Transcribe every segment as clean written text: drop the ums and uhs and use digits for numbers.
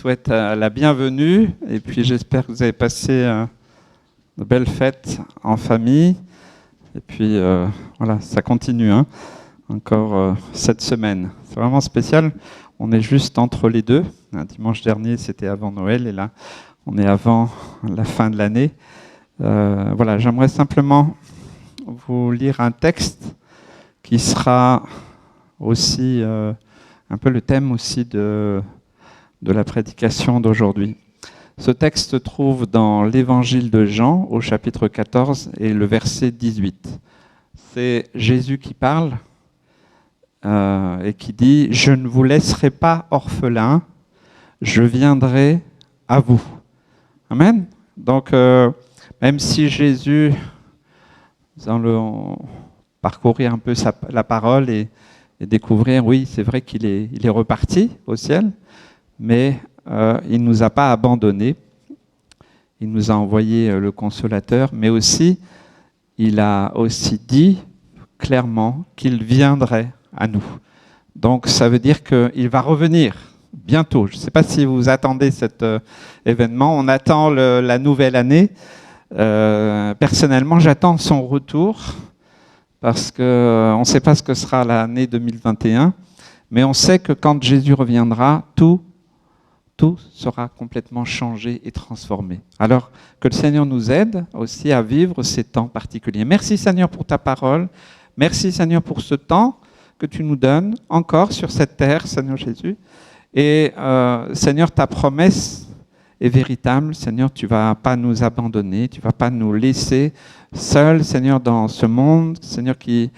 souhaite la bienvenue et puis j'espère que vous avez passé de belles fêtes en famille. Et puis voilà, ça continue encore cette semaine. C'est vraiment spécial. On est juste entre les deux. Dimanche dernier, c'était avant Noël et là, on est avant la fin de l'année. Voilà, j'aimerais simplement vous lire un texte qui sera aussi un peu le thème aussi de la prédication d'aujourd'hui. Ce texte se trouve dans l'Évangile de Jean, au chapitre 14 et le verset 18. C'est Jésus qui parle et qui dit « Je ne vous laisserai pas orphelins, je viendrai à vous. » Amen. Donc, même si Jésus, nous allons parcourir un peu la parole et découvrir, oui, c'est vrai qu'il est reparti au ciel, mais il ne nous a pas abandonnés. Il nous a envoyé le Consolateur, mais aussi, il a aussi dit clairement qu'il viendrait à nous. Donc, ça veut dire qu'il va revenir bientôt. Je ne sais pas si vous attendez cet événement. On attend la nouvelle année. Personnellement, j'attends son retour parce qu'on ne sait pas ce que sera l'année 2021, mais on sait que quand Jésus reviendra, tout sera complètement changé et transformé. Alors, que le Seigneur nous aide aussi à vivre ces temps particuliers. Merci Seigneur pour ta parole. Merci Seigneur pour ce temps que tu nous donnes encore sur cette terre, Seigneur Jésus. Et Seigneur, ta promesse est véritable. Seigneur, tu ne vas pas nous abandonner, tu ne vas pas nous laisser seuls, Seigneur, dans ce monde. Seigneur, qui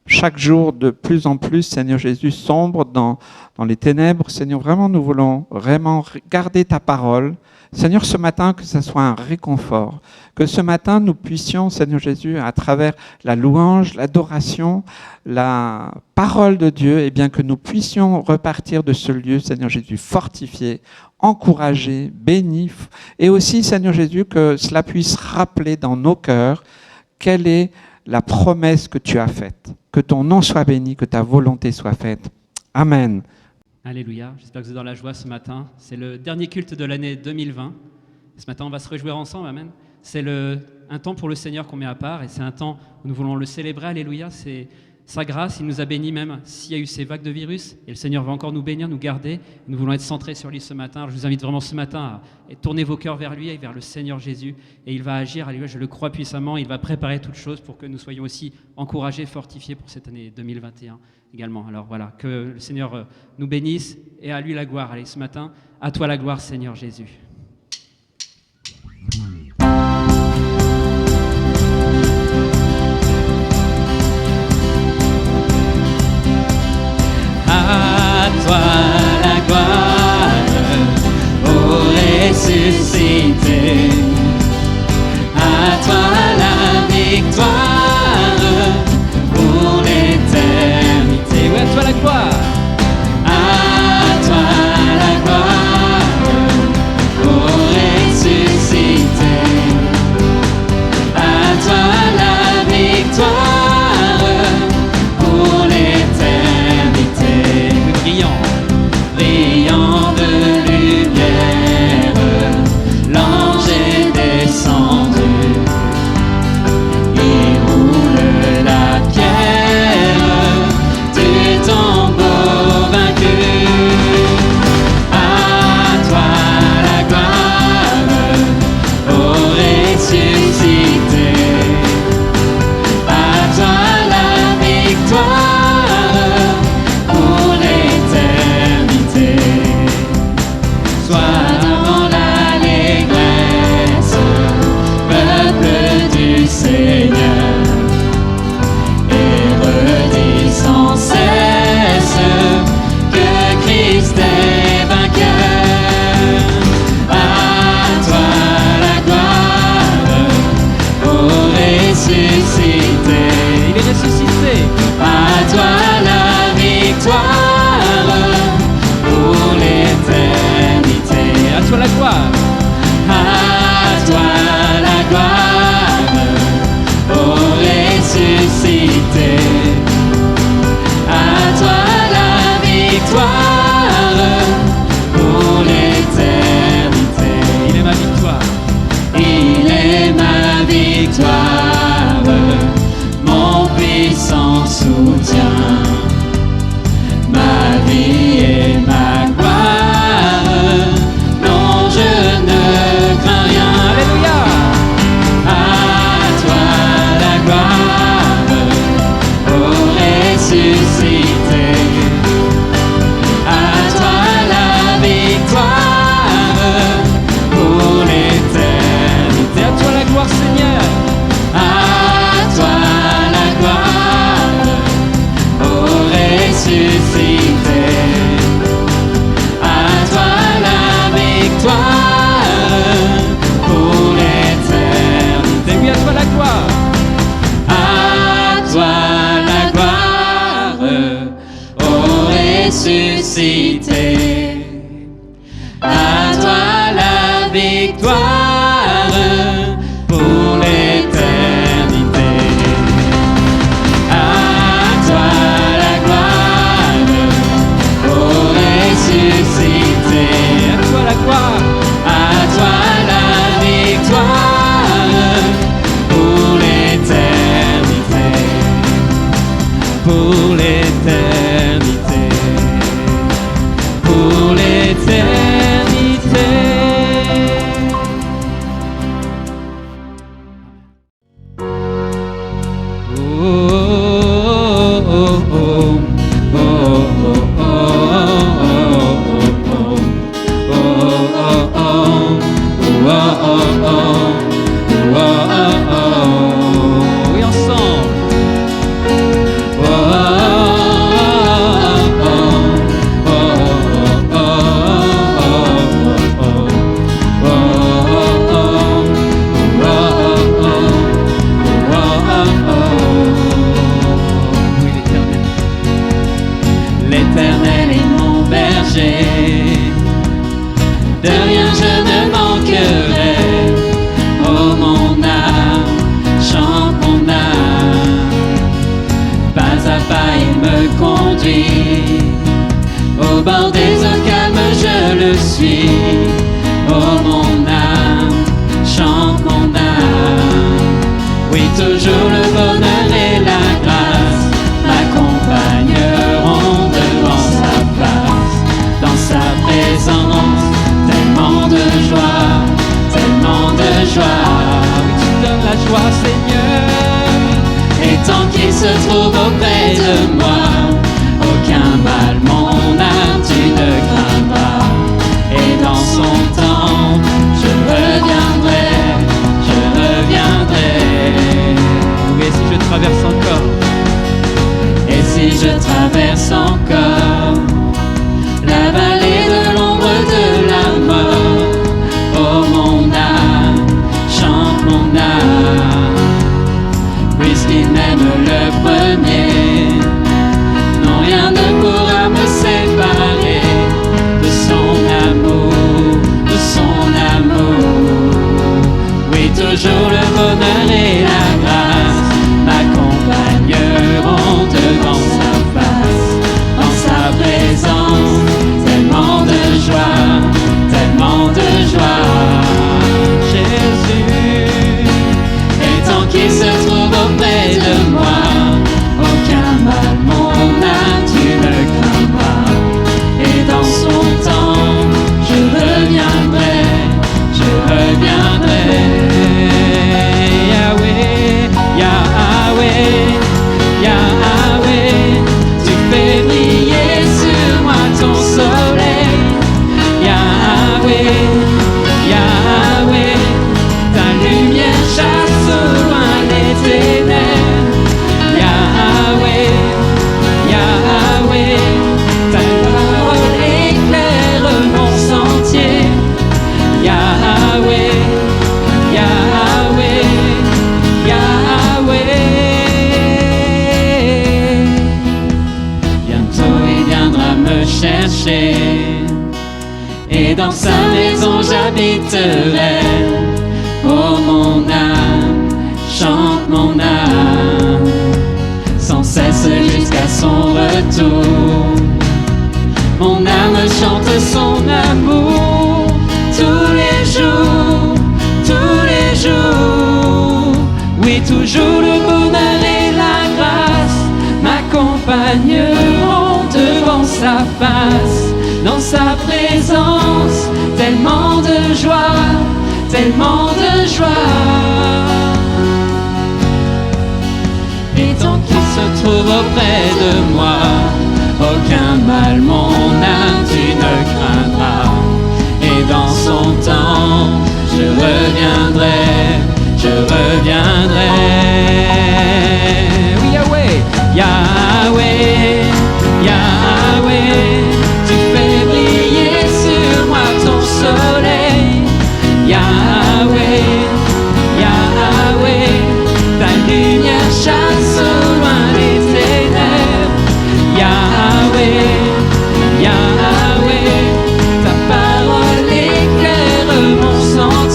chaque jour de plus en plus, Seigneur Jésus, sombre dans les ténèbres. Seigneur, vraiment, nous voulons vraiment garder ta parole. Seigneur, ce matin, que ce soit un réconfort. Que ce matin, nous puissions, Seigneur Jésus, à travers la louange, l'adoration, la parole de Dieu, et bien que nous puissions repartir de ce lieu, Seigneur Jésus, fortifiés, encouragés, bénis. Et aussi, Seigneur Jésus, que cela puisse rappeler dans nos cœurs quelle est la promesse que tu as faite. Que ton nom soit béni, que ta volonté soit faite. Amen. Alléluia, j'espère que vous êtes dans la joie ce matin. C'est le dernier culte de l'année 2020. Ce matin, on va se réjouir ensemble, amen. C'est un temps pour le Seigneur qu'on met à part et c'est un temps où nous voulons le célébrer, alléluia. C'est sa grâce, il nous a bénis même s'il y a eu ces vagues de virus. Et le Seigneur va encore nous bénir, nous garder. Nous voulons être centrés sur lui ce matin. Alors, je vous invite vraiment ce matin à tourner vos cœurs vers lui et vers le Seigneur Jésus. Et il va agir, alléluia, je le crois puissamment. Il va préparer toutes choses pour que nous soyons aussi encouragés, fortifiés pour cette année 2021 également. Alors voilà, que le Seigneur nous bénisse et à lui la gloire. Allez, ce matin, à toi la gloire, Seigneur Jésus. À toi la gloire, ô ressuscité. À toi la victoire pour l'éternité. Oui, à toi la gloire. À toi la gloire, ô ressuscité. À toi la victoire. Brillant de lumière, l'ange est descendu. Il roule la pierre du tombeau vaincu. À toi la gloire, ô ressuscité. À toi la victoire. À toi la victoire pour l'éternité. victoire pour l'éternité. À toi la gloire, ô ressuscité. À toi la gloire, À toi la victoire pour l'éternité. pour l'éternité, pour l'éternité. Oh, oh, oh, oh, oh, oh, oui, ensemble. Oui, l'Éternel. L'Éternel est mon berger, de rien je ne manquerai. Oh mon âme, chante mon âme, pas à pas il me conduit, au bord des eaux calmes je le suis. Oh mon âme, chante mon âme, oui toujours le bonheur et la grâce m'accompagneront devant sa face, dans sa présence, tellement de joie, tellement de joie. Oui, tu donnes la joie, Seigneur. Et tant qu'il se trouve auprès de moi, aucun mal mon âme tu ne craindras. Et dans son temps, je reviendrai, je reviendrai. Oui, et si je traverse encore, Et si je traverse encore la vallée de l'ombre de la mort, oh mon âme, chante mon âme, puisqu'il m'aime le premier, non rien ne pourra me séparer de son amour, de son amour. Oui, toujours le bonheur et la grâce m'accompagneront devant sa face, dans sa présence, tellement de joie, tellement de joie. Jésus. Et tant qu'il se trouve auprès de moi, aucun mal mon âme tu ne craindras. Et dans son temps, je reviendrai, je reviendrai. Yahweh, Yahweh, Yahweh, tu fais briller sur moi ton soleil. Yahweh, Yahweh, ta lumière chasse au loin les ténèbres. Yahweh, Yahweh, ta parole éclaire mon sentier. Yahweh, Yahweh, Yahweh. Bientôt il viendra me chercher, et dans sa maison j'habiterai. Oh mon âme, chante mon âme, sans cesse jusqu'à son retour. Mon âme chante son amour tous les jours, tous les jours. Oui, toujours le bonheur et la grâce m'accompagneront devant sa face, dans sa présence, tellement de joie, tellement de joie. Et tant qu'il se trouve auprès de moi, aucun mal mon âme tu ne craindras. Et dans son temps, je reviendrai, je reviendrai. oui, Yahweh, Yahweh, Yahweh, tu fais briller sur moi ton soleil. Yahweh, Yahweh, ta lumière chasse au loin les ténèbres. Yahweh, Yahweh, ta parole éclaire mon sentier.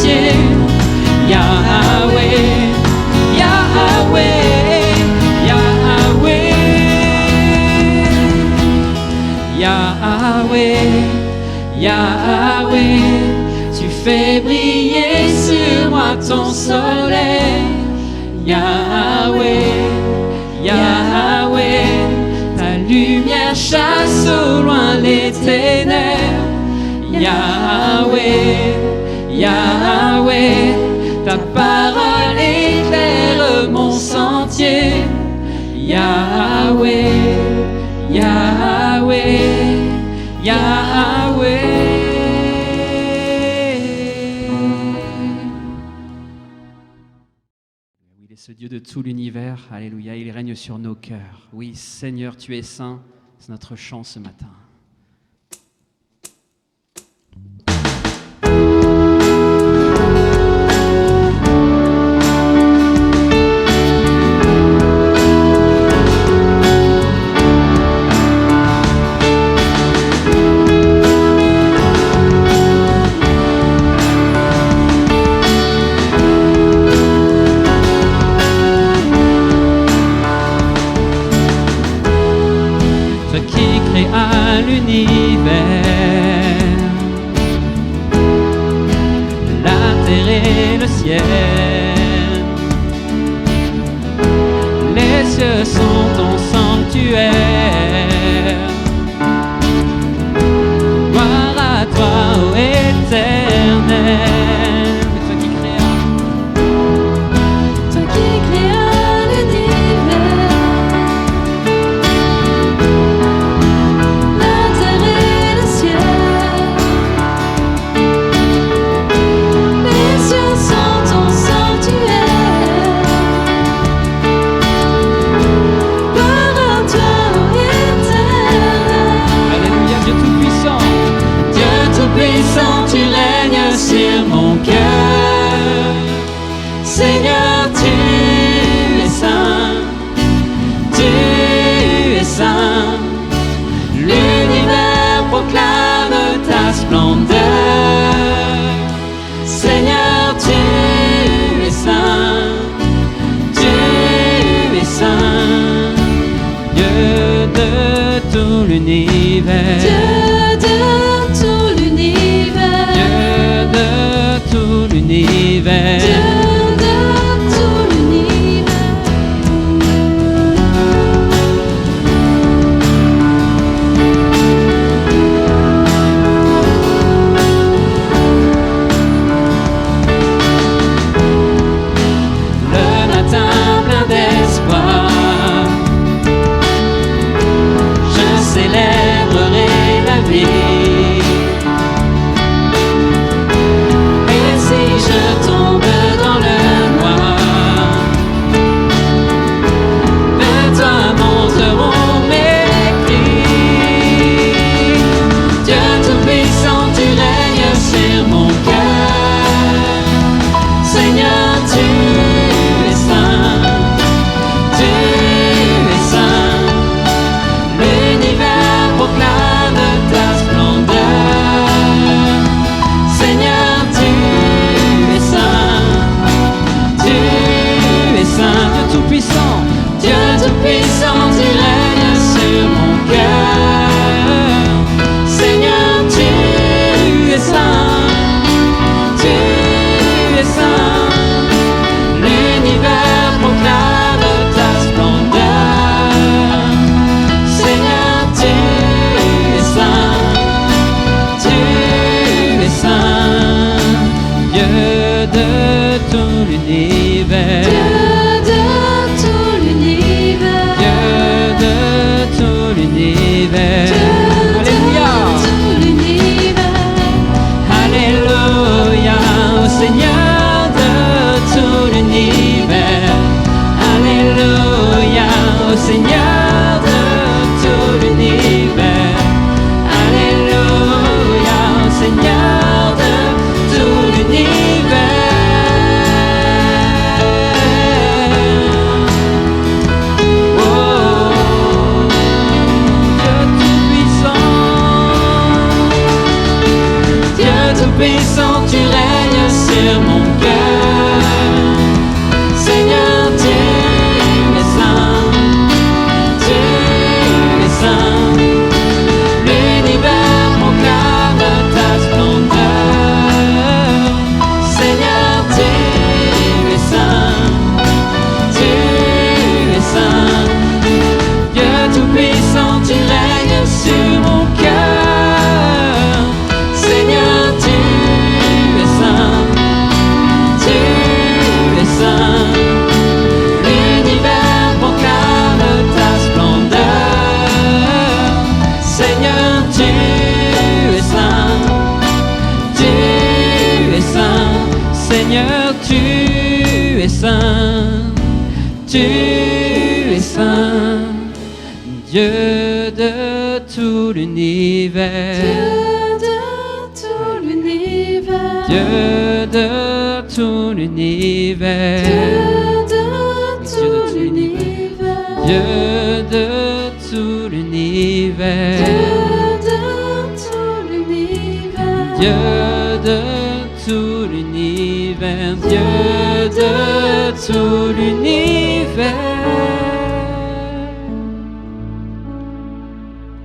Fais briller sur moi ton soleil. Yahweh, Yahweh, ta lumière chasse au loin les ténèbres. Yahweh, Yahweh, ta parole éclaire mon sentier. Yahweh, Yahweh, Yahweh. Il est ce Dieu de tout l'univers, alléluia, il règne sur nos cœurs. Oui, Seigneur, tu es saint, c'est notre chant ce matin. À l'univers, la terre et le ciel, les cieux sont ton sanctuaire. Gloire à toi, ô Éternel. Sur mon cœur, Seigneur, tu es saint, l'univers proclame ta splendeur. Seigneur, tu es saint, Dieu de tout l'univers. Tout l'univers. Dieu de tout l'univers. Le matin plein d'espoir, je célébrerai la vie. Je tombe dans le noir, vers toi monteront mes cris. Dieu tout-puissant, tu règnes sur mon cœur. Seigneur, tu es saint, l'univers proclame ta splendeur. Seigneur, Dieu tout-puissant, tu règnes sur mon cœur. Seigneur, tu es saint, l'univers proclame ta splendeur. Seigneur, tu es saint, Dieu de tout l'univers. Alléluia. Alléluia au Seigneur de tout l'univers. Alléluia au Seigneur de tout l'univers. Alléluia au Seigneur de tout l'univers. Puissant, tu règnes sur mon cœur. Seigneur, tu es saint, l'univers proclame ta splendeur. Tu es saint, Dieu de tout l'univers. Dieu de tout l'univers. Dieu de tout l'univers. Dieu de tout l'univers. Dieu de tout l'univers.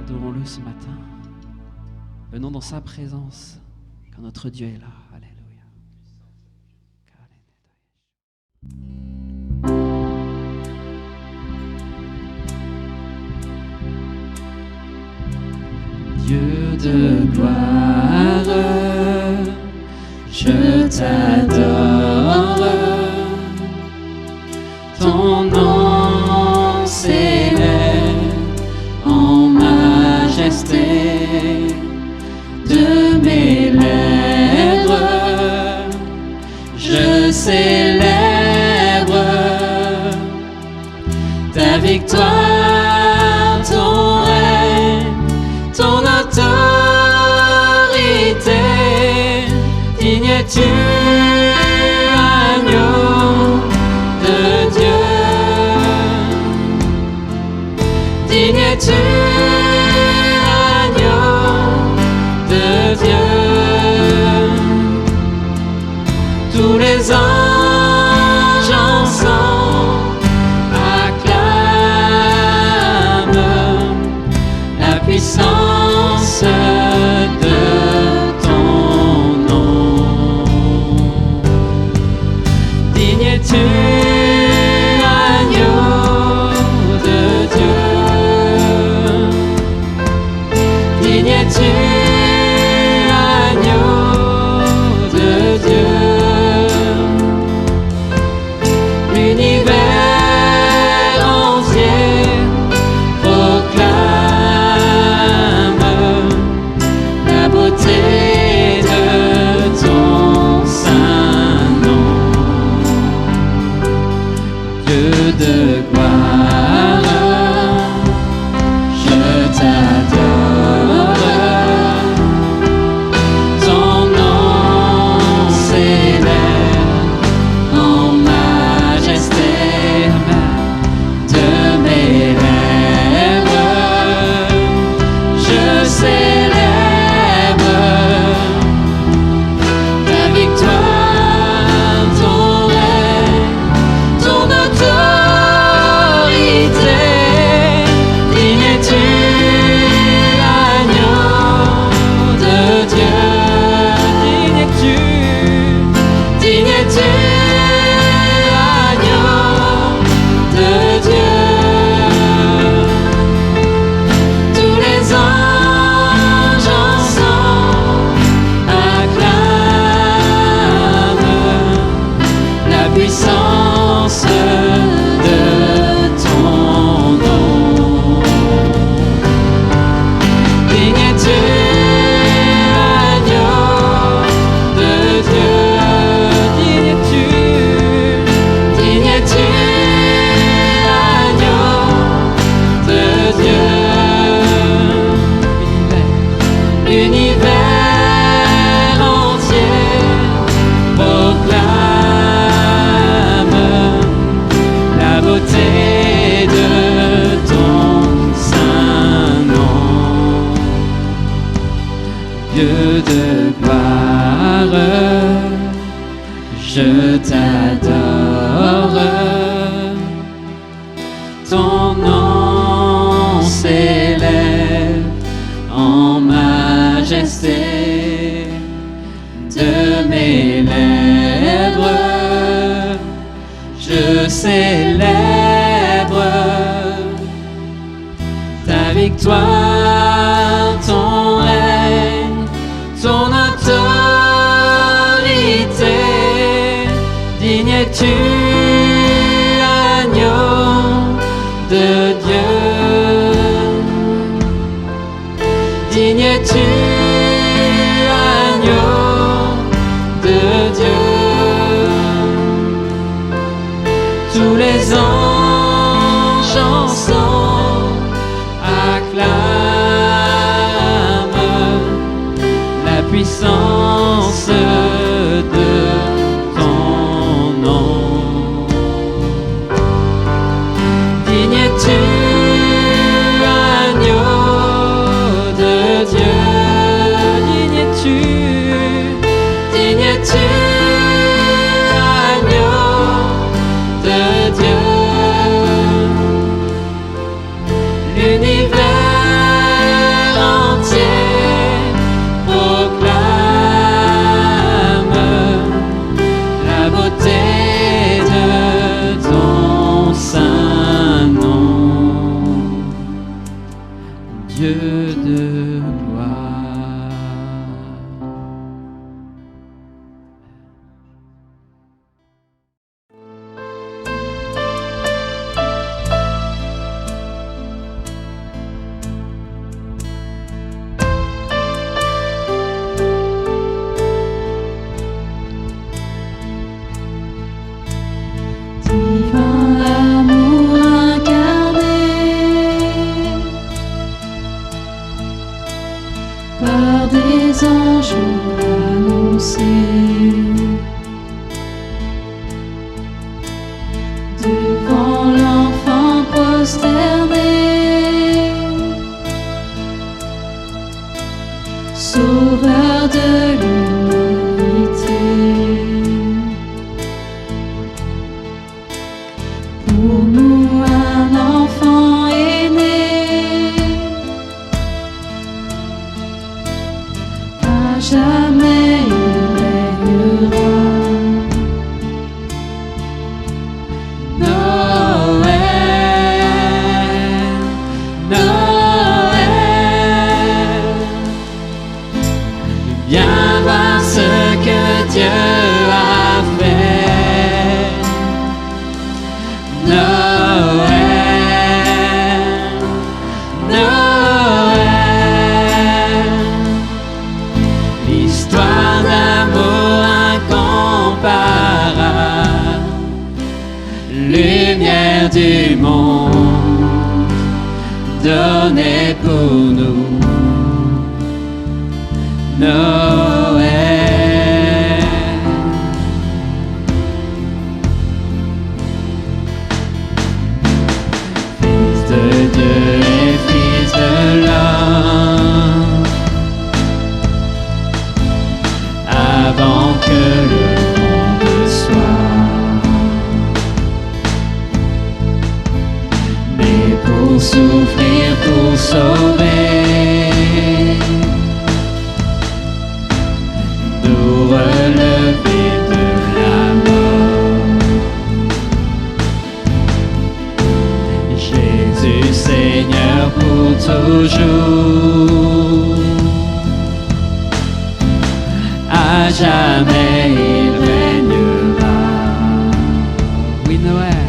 Adorons-le ce matin. Venons dans sa présence, car notre Dieu est là. Alléluia. Dieu de gloire, je t'adore. Ton nom s'élève en majesté. De mes lèvres, je célèbre ta victoire, ton règne, ton autorité. Digne es-tu, agneau de Dieu. Digne es-tu, tous les anges ensemble acclament la puissance de ton nom. Digne es-tu, agneau de Dieu. Digne es-tu, de gloire, je t'adore. Ton nom s'élève en majesté. De mes lèvres, je célèbre ta victoire. Dieu de gloire, je t'adore. Ton nom s'élève en majesté. De mes lèvres, je célèbre ta victoire, ton règne, ton autorité. Digne es-tu, agneau de Dieu. Digne es-tu, agneau de Dieu. Tous les ans puissance de ton nom. Digne es-tu, agneau de Dieu, digne es-tu, digne es-tu, agneau de Dieu. L'univers entier proclame la beauté de ton saint nom, Dieu de gloire. Divin amour incarné par des anges annoncés, devant l'enfant prosterné, sauveur de l'humanité. Pour nous un enfant est né, à jamais il règnera. Noël, Noël, viens voir ce que Dieu a fait. Noël, Noël, l'histoire d'amour incomparable, lumière du monde, donnée pour nous. Noël. Fils de Dieu et fils de l'homme, avant que le monde soit, mais pour souffrir, pour sauver, nous relever de la mort. Jésus Seigneur pour toujours, à jamais il règnera. Oui, Noël,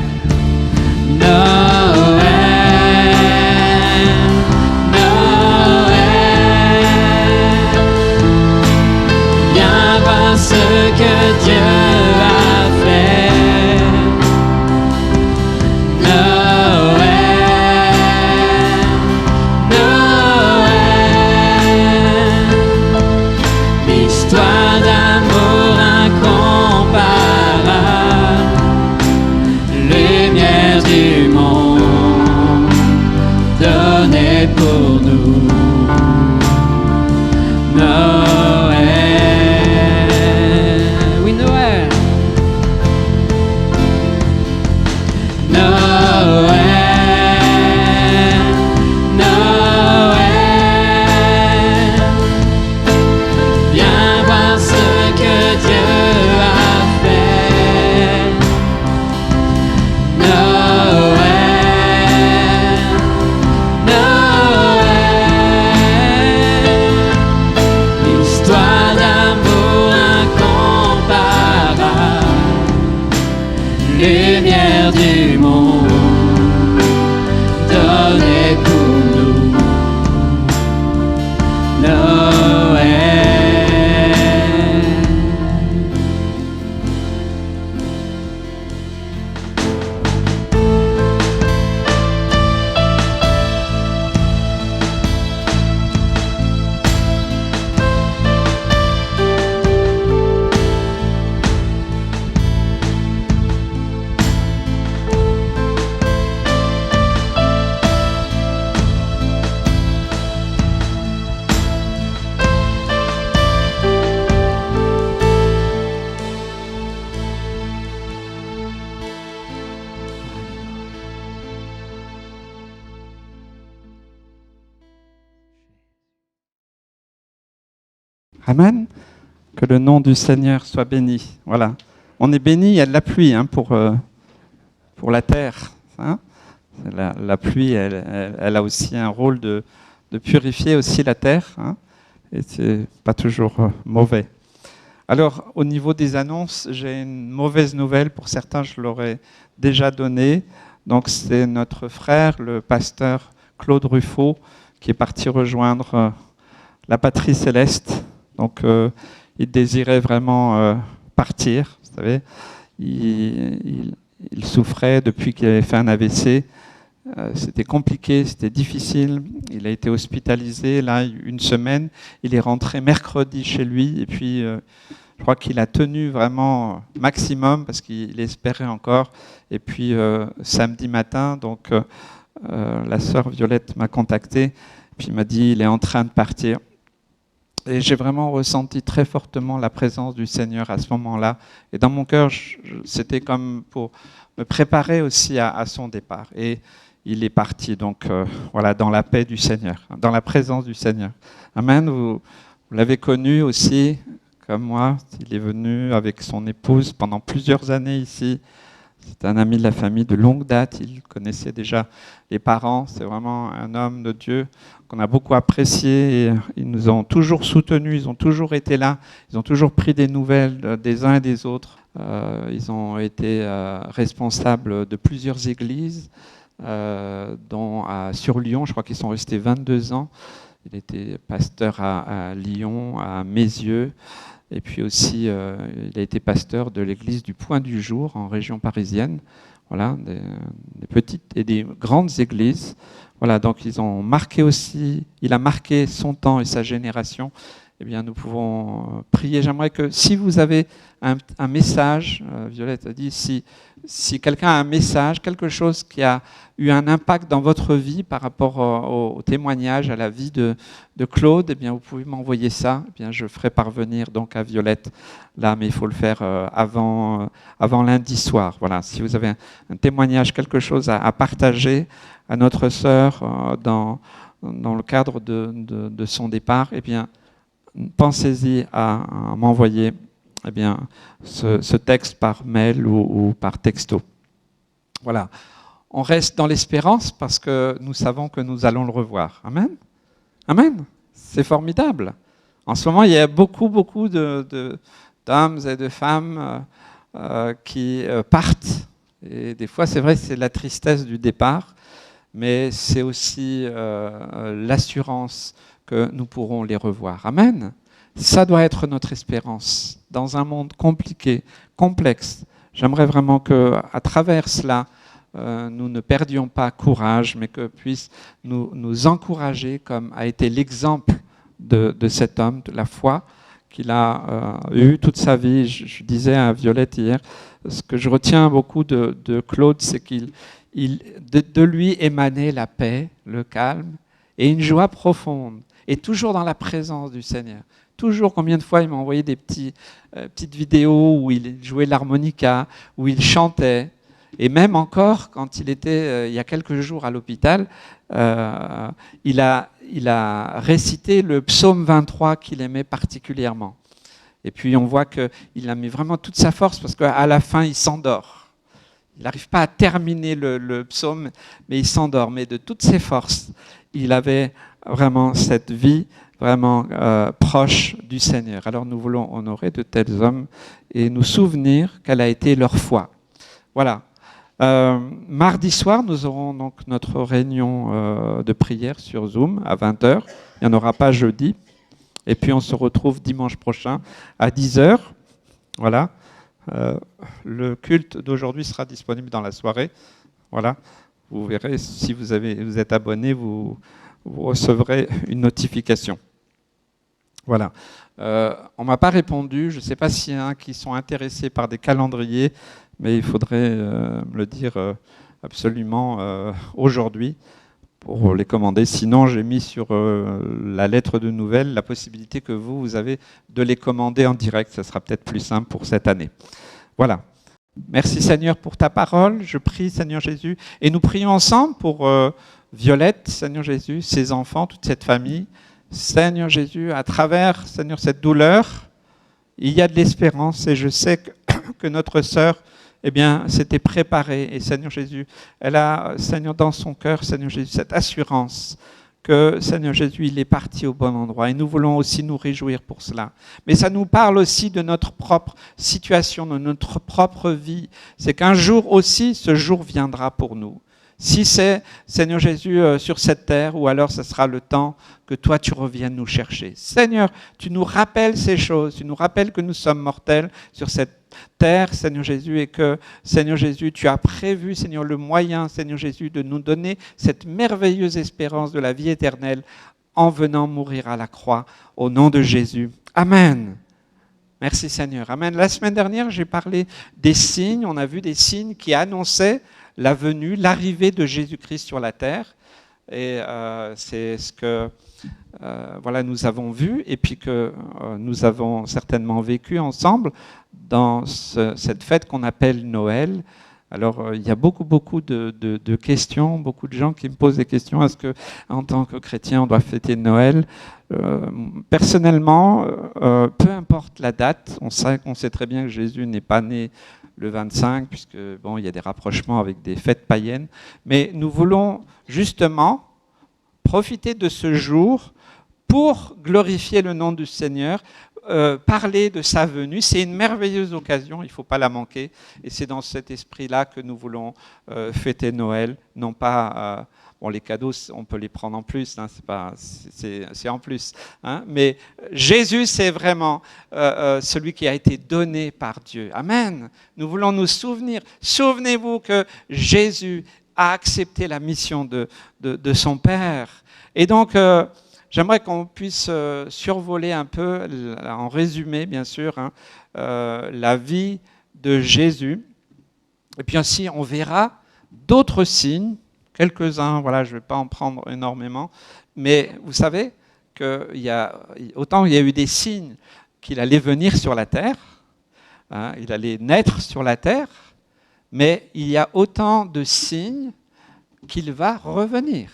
Noël, Noël, viens voir ce que Dieu a fait. Noël, Noël, l'histoire d'amour incomparable, lumière du monde, donnée pour nous. Noël, oui, Noël, Noël, Noël, viens voir ce que Dieu a fait. Noël, Noël, l'histoire d'amour incomparable, lumière du monde, donnée pour nous. Noël. Amen. Que le nom du Seigneur soit béni. Voilà. On est béni, il y a de la pluie pour la terre. Hein. La pluie, elle a aussi un rôle de purifier aussi la terre. Hein, et c'est pas toujours mauvais. Alors, au niveau des annonces, j'ai une mauvaise nouvelle. Pour certains, je l'aurais déjà donnée. Donc, c'est notre frère, le pasteur Claude Ruffo, qui est parti rejoindre la patrie céleste. Donc, il désirait vraiment partir. Vous savez, il souffrait depuis qu'il avait fait un AVC. C'était compliqué, c'était difficile. Il a été hospitalisé là une semaine. Il est rentré mercredi chez lui et puis je crois qu'il a tenu vraiment maximum parce qu'il espérait encore. Et puis samedi matin, donc la sœur Violette m'a contacté puis m'a dit il est en train de partir. Et j'ai vraiment ressenti très fortement la présence du Seigneur à ce moment-là. Et dans mon cœur, c'était comme pour me préparer aussi à son départ. Et il est parti, donc voilà, dans la paix du Seigneur, dans la présence du Seigneur. Amen. Vous l'avez connu aussi, comme moi. Il est venu avec son épouse pendant plusieurs années ici. C'est un ami de la famille de longue date. Il connaissait déjà les parents. C'est vraiment un homme de Dieu qu'on a beaucoup apprécié. Et ils nous ont toujours soutenus. Ils ont toujours été là. Ils ont toujours pris des nouvelles des uns et des autres. Ils ont été responsables de plusieurs églises, dont sur Lyon. Je crois qu'ils sont restés 22 ans. Il était pasteur à Lyon, à Mézieux. Et puis aussi, il a été pasteur de l'église du Point du Jour en région parisienne. Voilà, des petites et des grandes églises. Voilà, donc ils ont marqué aussi, il a marqué son temps et sa génération. Eh bien, nous pouvons prier. J'aimerais que si vous avez un message, Violette a dit, si quelqu'un a un message, quelque chose qui a eu un impact dans votre vie par rapport au témoignage, à la vie de Claude, eh bien, vous pouvez m'envoyer ça. Eh bien, je ferai parvenir donc à Violette là, mais il faut le faire avant lundi soir. Voilà, si vous avez un témoignage, quelque chose à partager à notre sœur dans le cadre de son départ, eh bien, pensez-y à m'envoyer eh bien, ce texte par mail ou par texto. Voilà. On reste dans l'espérance parce que nous savons que nous allons le revoir. Amen. Amen. C'est formidable. En ce moment, il y a beaucoup d'hommes et de femmes qui partent. Et des fois, c'est vrai, c'est la tristesse du départ, mais c'est aussi l'assurance que nous pourrons les revoir. Amen. Ça doit être notre espérance. Dans un monde compliqué, complexe, j'aimerais vraiment qu'à travers cela, nous ne perdions pas courage, mais que puisse nous encourager, comme a été l'exemple de cet homme, de la foi qu'il a eu toute sa vie. Je disais à Violette hier, ce que je retiens beaucoup de Claude, c'est de lui émanait la paix, le calme et une joie profonde, et toujours dans la présence du Seigneur. Toujours, combien de fois il m'a envoyé des petites vidéos où il jouait l'harmonica, où il chantait. Et même encore, quand il était, il y a quelques jours à l'hôpital, il a récité le psaume 23 qu'il aimait particulièrement. Et puis on voit qu'il a mis vraiment toute sa force parce qu'à la fin, il s'endort. Il n'arrive pas à terminer le psaume, mais il s'endort. Mais de toutes ses forces, il avait vraiment cette vie vraiment proche du Seigneur. Alors nous voulons honorer de tels hommes et nous souvenir quelle a été leur foi. Voilà. Mardi soir, nous aurons donc notre réunion de prière sur Zoom à 20h. Il n'y en aura pas jeudi. Et puis on se retrouve dimanche prochain à 10h. Voilà. Le culte d'aujourd'hui sera disponible dans la soirée. Voilà. Vous verrez, si vous êtes abonné, vous recevrez une notification. Voilà. On ne m'a pas répondu. Je ne sais pas s'il y en a qui sont intéressés par des calendriers, mais il faudrait me le dire absolument aujourd'hui pour les commander. Sinon, j'ai mis sur la lettre de nouvelles la possibilité que vous avez de les commander en direct. Ça sera peut-être plus simple pour cette année. Voilà. Merci Seigneur pour ta parole. Je prie Seigneur Jésus. Et nous prions ensemble pour Violette, Seigneur Jésus, ses enfants, toute cette famille. Seigneur Jésus, à travers, Seigneur, cette douleur, il y a de l'espérance et je sais que notre sœur, eh bien, s'était préparée. Et Seigneur Jésus, elle a, Seigneur, dans son cœur, Seigneur Jésus, cette assurance que, Seigneur Jésus, il est parti au bon endroit. Et nous voulons aussi nous réjouir pour cela. Mais ça nous parle aussi de notre propre situation, de notre propre vie. C'est qu'un jour aussi, ce jour viendra pour nous. Si c'est, Seigneur Jésus, sur cette terre, ou alors ce sera le temps que toi tu reviennes nous chercher. Seigneur, tu nous rappelles ces choses, tu nous rappelles que nous sommes mortels sur cette terre, Seigneur Jésus, et que, Seigneur Jésus, tu as prévu, Seigneur, le moyen, Seigneur Jésus, de nous donner cette merveilleuse espérance de la vie éternelle en venant mourir à la croix, au nom de Jésus. Amen. Merci Seigneur. Amen. La semaine dernière, j'ai parlé des signes, on a vu des signes qui annonçaient la venue, l'arrivée de Jésus-Christ sur la terre. Et c'est ce que nous avons vu et puis que nous avons certainement vécu ensemble dans cette fête qu'on appelle Noël. Alors, il y a beaucoup de questions, beaucoup de gens qui me posent des questions. Est-ce que, en tant que chrétien, on doit fêter Noël ? Personnellement, peu importe la date, on sait très bien que Jésus n'est pas né le 25, puisque bon, il y a des rapprochements avec des fêtes païennes. Mais nous voulons justement profiter de ce jour pour glorifier le nom du Seigneur, parler de sa venue. C'est une merveilleuse occasion, il ne faut pas la manquer. Et c'est dans cet esprit-là que nous voulons fêter Noël. Non pas, les cadeaux, on peut les prendre en plus, hein, c'est en plus. Hein, mais Jésus, c'est vraiment celui qui a été donné par Dieu. Amen. Nous voulons nous souvenir. Souvenez-vous que Jésus a accepté la mission de son Père. Et donc, j'aimerais qu'on puisse survoler un peu, en résumé bien sûr, hein, la vie de Jésus. Et puis ainsi, on verra d'autres signes, quelques-uns, voilà, je ne vais pas en prendre énormément, mais vous savez autant il y a eu des signes qu'il allait venir sur la terre, hein, il allait naître sur la terre, mais il y a autant de signes qu'il va revenir.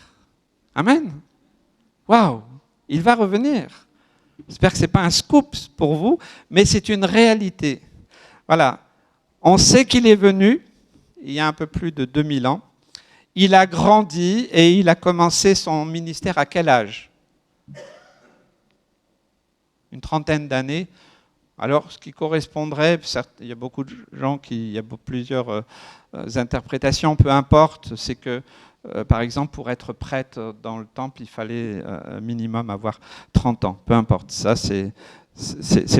Amen. Waouh, il va revenir. J'espère que ce n'est pas un scoop pour vous, mais c'est une réalité. Voilà, on sait qu'il est venu il y a un peu plus de 2000 ans. Il a grandi et il a commencé son ministère à quel âge ? Une trentaine d'années. Alors, ce qui correspondrait, il y a beaucoup de gens il y a plusieurs interprétations, peu importe, c'est que, par exemple, pour être prêtre dans le temple, il fallait minimum avoir 30 ans, peu importe. Ça, c'est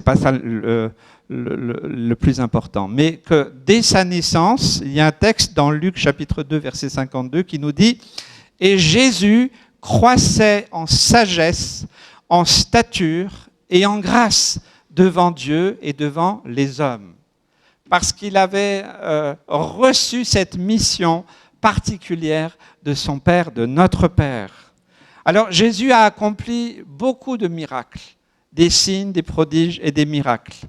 pas ça le plus important. Mais que dès sa naissance, il y a un texte dans Luc chapitre 2, verset 52, qui nous dit « Et Jésus croissait en sagesse, en stature et en grâce devant Dieu et devant les hommes. » Parce qu'il avait reçu cette mission particulière de son Père, de notre Père. Alors Jésus a accompli beaucoup de miracles, des signes, des prodiges et des miracles.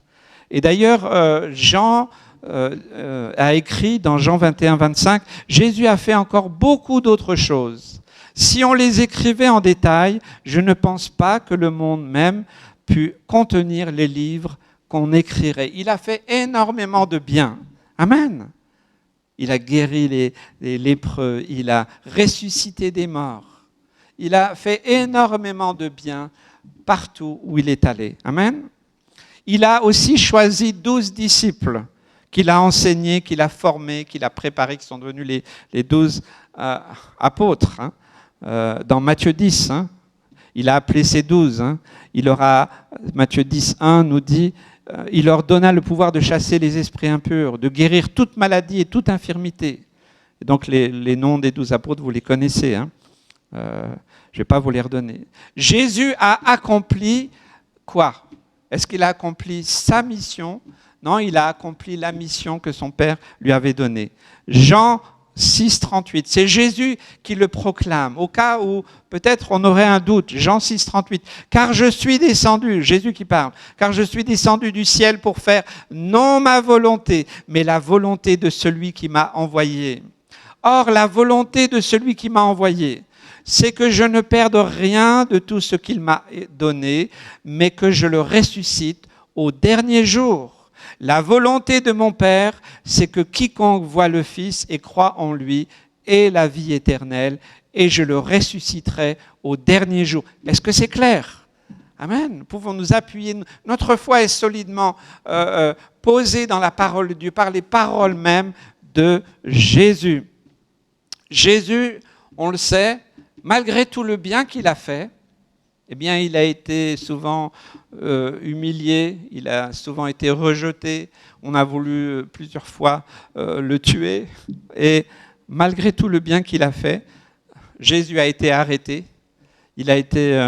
Et d'ailleurs, Jean a écrit dans Jean 21, 25, « Jésus a fait encore beaucoup d'autres choses. Si on les écrivait en détail, je ne pense pas que le monde même pût contenir les livres qu'on écrirait. » Il a fait énormément de bien. Amen. Il a guéri les lépreux, il a ressuscité des morts. Il a fait énormément de bien partout où il est allé. Amen. Il a aussi choisi 12 disciples qu'il a enseignés, qu'il a formés, qu'il a préparés, qui sont devenus les 12 apôtres. Hein. Dans Matthieu 10, hein, il a appelé ces 12. Hein. Matthieu 10, 1 nous dit, il leur donna le pouvoir de chasser les esprits impurs, de guérir toute maladie et toute infirmité. Et donc les noms des 12 apôtres, vous les connaissez. Hein. Je ne vais pas vous les redonner. Jésus a accompli quoi ? Est-ce qu'il a accompli sa mission ? Non, il a accompli la mission que son Père lui avait donnée. Jean 6, 38, c'est Jésus qui le proclame. Au cas où peut-être on aurait un doute, Jean 6, 38, « Car je suis descendu », Jésus qui parle, « car je suis descendu du ciel pour faire non ma volonté, mais la volonté de celui qui m'a envoyé. Or, la volonté de celui qui m'a envoyé, c'est que je ne perde rien de tout ce qu'il m'a donné, mais que je le ressuscite au dernier jour. La volonté de mon Père, c'est que quiconque voit le Fils et croit en lui ait la vie éternelle, et je le ressusciterai au dernier jour. Est-ce que c'est clair? Amen. Nous pouvons nous appuyer. Notre foi est solidement posée dans la parole de Dieu, par les paroles même de Jésus. Jésus, on le sait, malgré tout le bien qu'il a fait, eh bien, il a été souvent humilié, il a souvent été rejeté, on a voulu plusieurs fois le tuer, et malgré tout le bien qu'il a fait, Jésus a été arrêté, il a été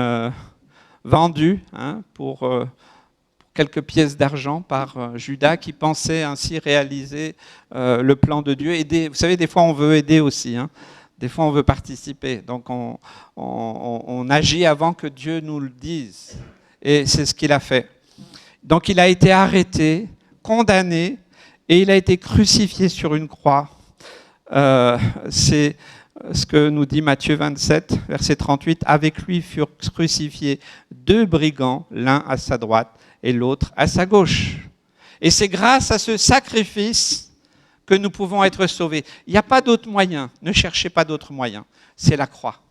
vendu pour quelques pièces d'argent par Judas qui pensait ainsi réaliser le plan de Dieu. Aider. Vous savez, des fois on veut aider aussi, des fois on veut participer, donc on agit avant que Dieu nous le dise, et c'est ce qu'il a fait. Donc il a été arrêté, condamné, et il a été crucifié sur une croix. C'est ce que nous dit Matthieu 27, verset 38. Avec lui furent crucifiés 2 brigands, l'un à sa droite et l'autre à sa gauche. Et c'est grâce à ce sacrifice que nous pouvons être sauvés. Il n'y a pas d'autre moyen, ne cherchez pas d'autre moyen, c'est la croix.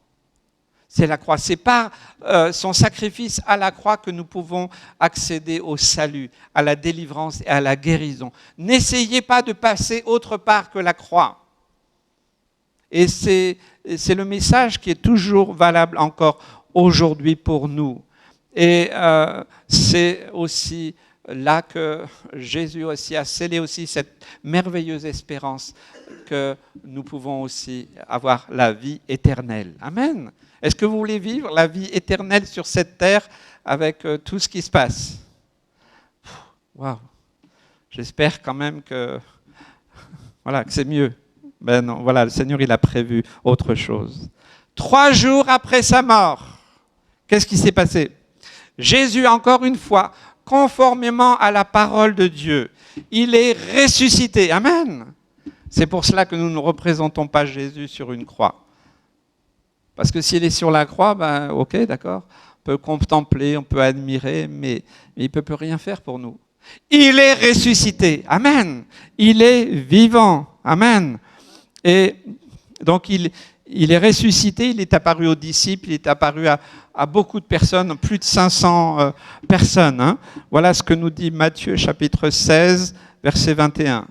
C'est la croix, c'est par son sacrifice à la croix que nous pouvons accéder au salut, à la délivrance et à la guérison. N'essayez pas de passer autre part que la croix. Et c'est le message qui est toujours valable encore aujourd'hui pour nous. Et c'est aussi là que Jésus aussi a scellé aussi cette merveilleuse espérance que nous pouvons aussi avoir la vie éternelle. Amen. Est-ce que vous voulez vivre la vie éternelle sur cette terre avec tout ce qui se passe? Waouh. J'espère quand même que c'est mieux. Ben non, voilà, le Seigneur, il a prévu autre chose. 3 jours après sa mort, qu'est-ce qui s'est passé? Jésus, encore une fois, conformément à la parole de Dieu, il est ressuscité. Amen. C'est pour cela que nous ne représentons pas Jésus sur une croix. Parce que s'il est sur la croix, ok, d'accord, on peut contempler, on peut admirer, mais il ne peut plus rien faire pour nous. Il est ressuscité. Amen. Il est vivant. Amen. Et donc, il est ressuscité, il est apparu aux disciples, il est apparu à beaucoup de personnes, plus de 500 personnes. Voilà ce que nous dit Matthieu chapitre 16, verset 21.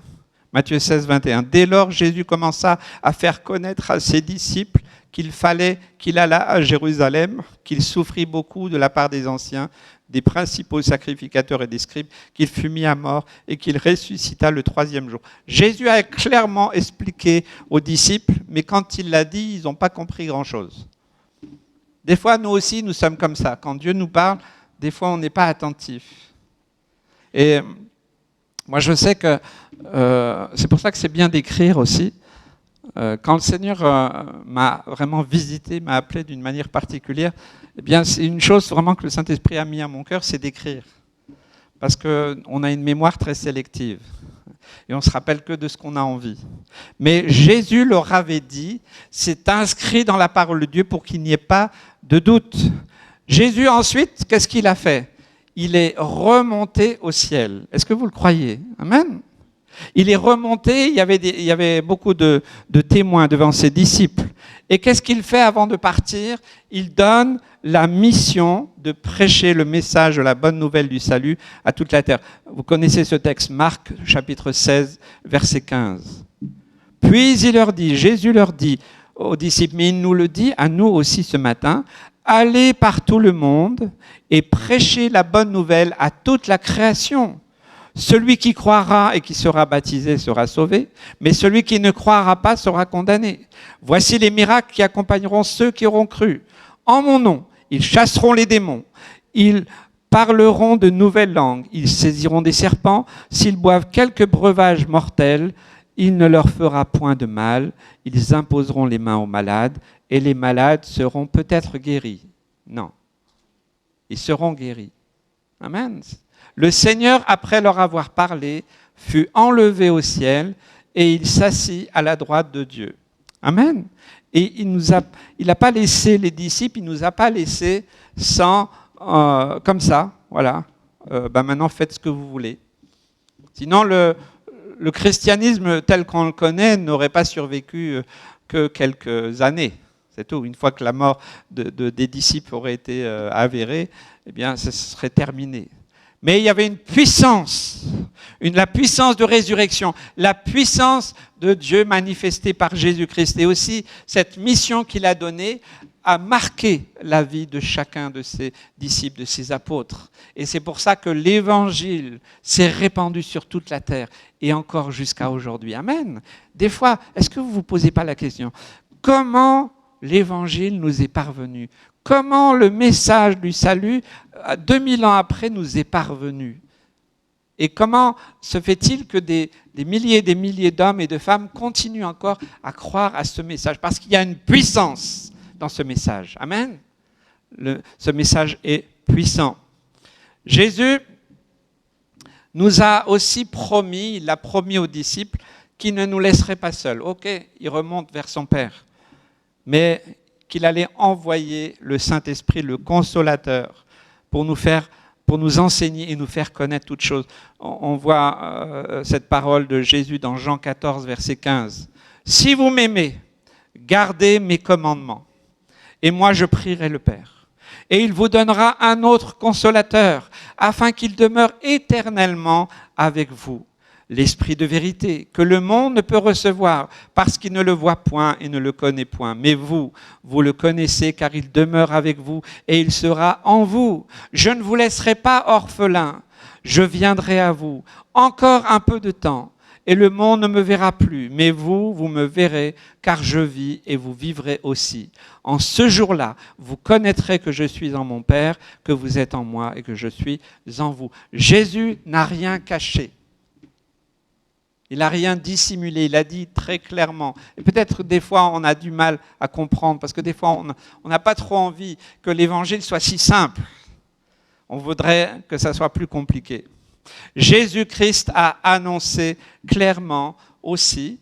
Matthieu 16, 21. Dès lors, Jésus commença à faire connaître à ses disciples qu'il fallait qu'il allât à Jérusalem, qu'il souffrit beaucoup de la part des anciens, des principaux sacrificateurs et des scribes, qu'il fut mis à mort et qu'il ressuscita le 3e jour. Jésus a clairement expliqué aux disciples, mais quand il l'a dit, ils n'ont pas compris grand-chose. Des fois, nous aussi, nous sommes comme ça. Quand Dieu nous parle, des fois, on n'est pas attentif. Et moi, je sais que c'est pour ça que c'est bien d'écrire aussi. Quand le Seigneur m'a vraiment visité, m'a appelé d'une manière particulière, eh bien, c'est une chose vraiment que le Saint-Esprit a mis à mon cœur, c'est d'écrire. Parce qu'on a une mémoire très sélective. Et on ne se rappelle que de ce qu'on a envie. Mais Jésus leur avait dit, c'est inscrit dans la parole de Dieu pour qu'il n'y ait pas de doute. Jésus, ensuite, qu'est-ce qu'il a fait? Il est remonté au ciel. Est-ce que vous le croyez? Amen. Il est remonté, il y avait beaucoup de témoins devant ses disciples. Et qu'est-ce qu'il fait avant de partir? Il donne la mission de prêcher le message de la bonne nouvelle du salut à toute la terre. Vous connaissez ce texte, Marc chapitre 16, verset 15. Puis Jésus leur dit aux disciples, mais il nous le dit à nous aussi ce matin, allez par tout le monde et prêchez la bonne nouvelle à toute la création. Celui qui croira et qui sera baptisé sera sauvé, mais celui qui ne croira pas sera condamné. Voici les miracles qui accompagneront ceux qui auront cru. En mon nom, ils chasseront les démons, ils parleront de nouvelles langues, ils saisiront des serpents, s'ils boivent quelque breuvage mortel, il ne leur fera point de mal, ils imposeront les mains aux malades, et les malades seront peut-être guéris. Non, ils seront guéris. Amen. Le Seigneur, après leur avoir parlé, fut enlevé au ciel et il s'assit à la droite de Dieu. Amen. Et il n'a pas laissé les disciples, il ne nous a pas laissé sans, comme ça, voilà, maintenant faites ce que vous voulez. Sinon, le christianisme tel qu'on le connaît n'aurait pas survécu que quelques années. C'est tout. Une fois que la mort des disciples aurait été avérée, eh bien, ce serait terminé. Mais il y avait une puissance, la puissance de résurrection, la puissance de Dieu manifestée par Jésus-Christ. Et aussi, cette mission qu'il a donnée a marqué la vie de chacun de ses disciples, de ses apôtres. Et c'est pour ça que l'évangile s'est répandu sur toute la terre et encore jusqu'à aujourd'hui. Amen. Des fois, est-ce que vous ne vous posez pas la question, comment l'évangile nous est parvenu? Comment le message du salut, 2000 ans après, nous est parvenu? Et comment se fait-il que des milliers et des milliers d'hommes et de femmes continuent encore à croire à ce message? Parce qu'il y a une puissance dans ce message. Amen. Ce message est puissant. Jésus nous a aussi promis, il l'a promis aux disciples, qu'il ne nous laisserait pas seuls. Ok, il remonte vers son Père. Mais qu'il allait envoyer le Saint-Esprit, le Consolateur, pour nous enseigner et nous faire connaître toutes choses. On voit cette parole de Jésus dans Jean 14, verset 15. « Si vous m'aimez, gardez mes commandements, et moi je prierai le Père. Et il vous donnera un autre Consolateur, afin qu'il demeure éternellement avec vous. L'Esprit de vérité, que le monde ne peut recevoir, parce qu'il ne le voit point et ne le connaît point. Mais vous le connaissez, car il demeure avec vous et il sera en vous. Je ne vous laisserai pas orphelins, je viendrai à vous. Encore un peu de temps, et le monde ne me verra plus. Mais vous me verrez, car je vis et vous vivrez aussi. En ce jour-là, vous connaîtrez que je suis en mon Père, que vous êtes en moi et que je suis en vous. » Jésus n'a rien caché. Il n'a rien dissimulé, il a dit très clairement. Et peut-être des fois on a du mal à comprendre, parce que des fois on n'a pas trop envie que l'évangile soit si simple. On voudrait que ça soit plus compliqué. Jésus-Christ a annoncé clairement aussi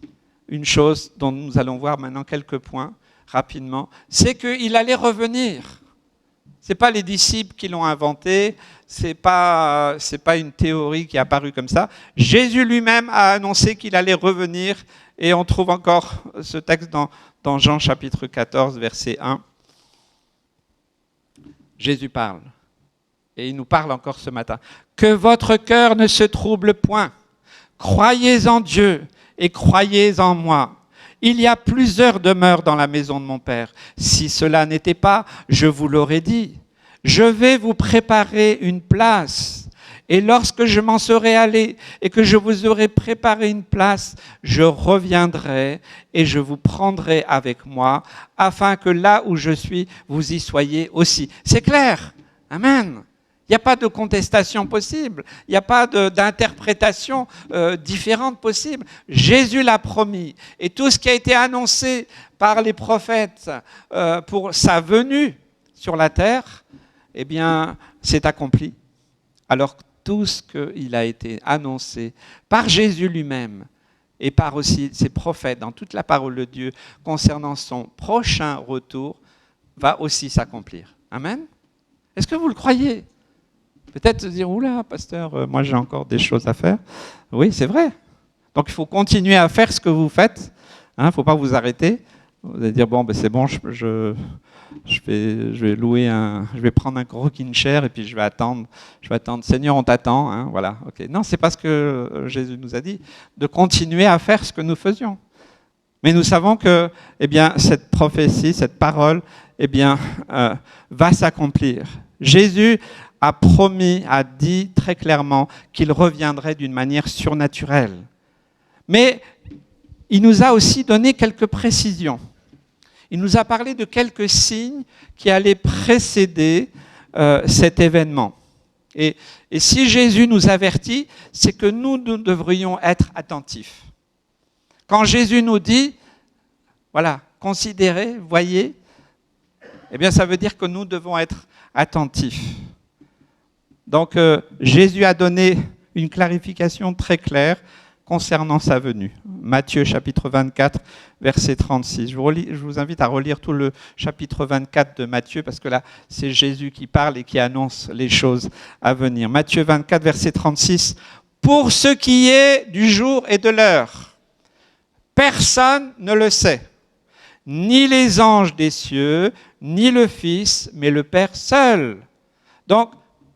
une chose dont nous allons voir maintenant quelques points rapidement, c'est qu'il allait revenir. Ce n'est pas les disciples qui l'ont inventé, ce n'est pas une théorie qui est apparue comme ça. Jésus lui-même a annoncé qu'il allait revenir, et on trouve encore ce texte dans Jean chapitre 14, verset 1. Jésus parle, et il nous parle encore ce matin. « Que votre cœur ne se trouble point, croyez en Dieu et croyez en moi. Il y a plusieurs demeures dans la maison de mon Père. Si cela n'était pas, je vous l'aurais dit. Je vais vous préparer une place. Et lorsque je m'en serai allé et que je vous aurai préparé une place, je reviendrai et je vous prendrai avec moi, afin que là où je suis, vous y soyez aussi. » C'est clair. Amen. Il n'y a pas de contestation possible, il n'y a pas d'interprétation différente possible. Jésus l'a promis. Et tout ce qui a été annoncé par les prophètes pour sa venue sur la terre, eh bien, c'est accompli. Alors tout ce qu'il a été annoncé par Jésus lui-même et par aussi ses prophètes dans toute la parole de Dieu concernant son prochain retour va aussi s'accomplir. Amen. Est-ce que vous le croyez ? Peut-être se dire, oula, pasteur, moi j'ai encore des choses à faire. Oui, c'est vrai. Donc il faut continuer à faire ce que vous faites. Il ne faut pas vous arrêter. Vous allez dire, bon, ben, c'est bon, je vais prendre un rocking chair et puis je vais attendre. Seigneur, on t'attend. Hein, voilà, okay. Non, c'est pas ce que Jésus nous a dit, de continuer à faire ce que nous faisions. Mais nous savons que, eh bien, cette prophétie, cette parole, eh bien, va s'accomplir. Jésus a promis, a dit très clairement qu'il reviendrait d'une manière surnaturelle. Mais il nous a aussi donné quelques précisions. Il nous a parlé de quelques signes qui allaient précéder cet événement. Et si Jésus nous avertit, c'est que nous devrions être attentifs. Quand Jésus nous dit, voilà, considérez, voyez, eh bien ça veut dire que nous devons être attentifs. Donc Jésus a donné une clarification très claire concernant sa venue. Matthieu chapitre 24, verset 36. Je vous invite à relire tout le chapitre 24 de Matthieu, parce que là, c'est Jésus qui parle et qui annonce les choses à venir. Matthieu 24, verset 36. « Pour ce qui est du jour et de l'heure, personne ne le sait, ni les anges des cieux, ni le Fils, mais le Père seul. » Donc,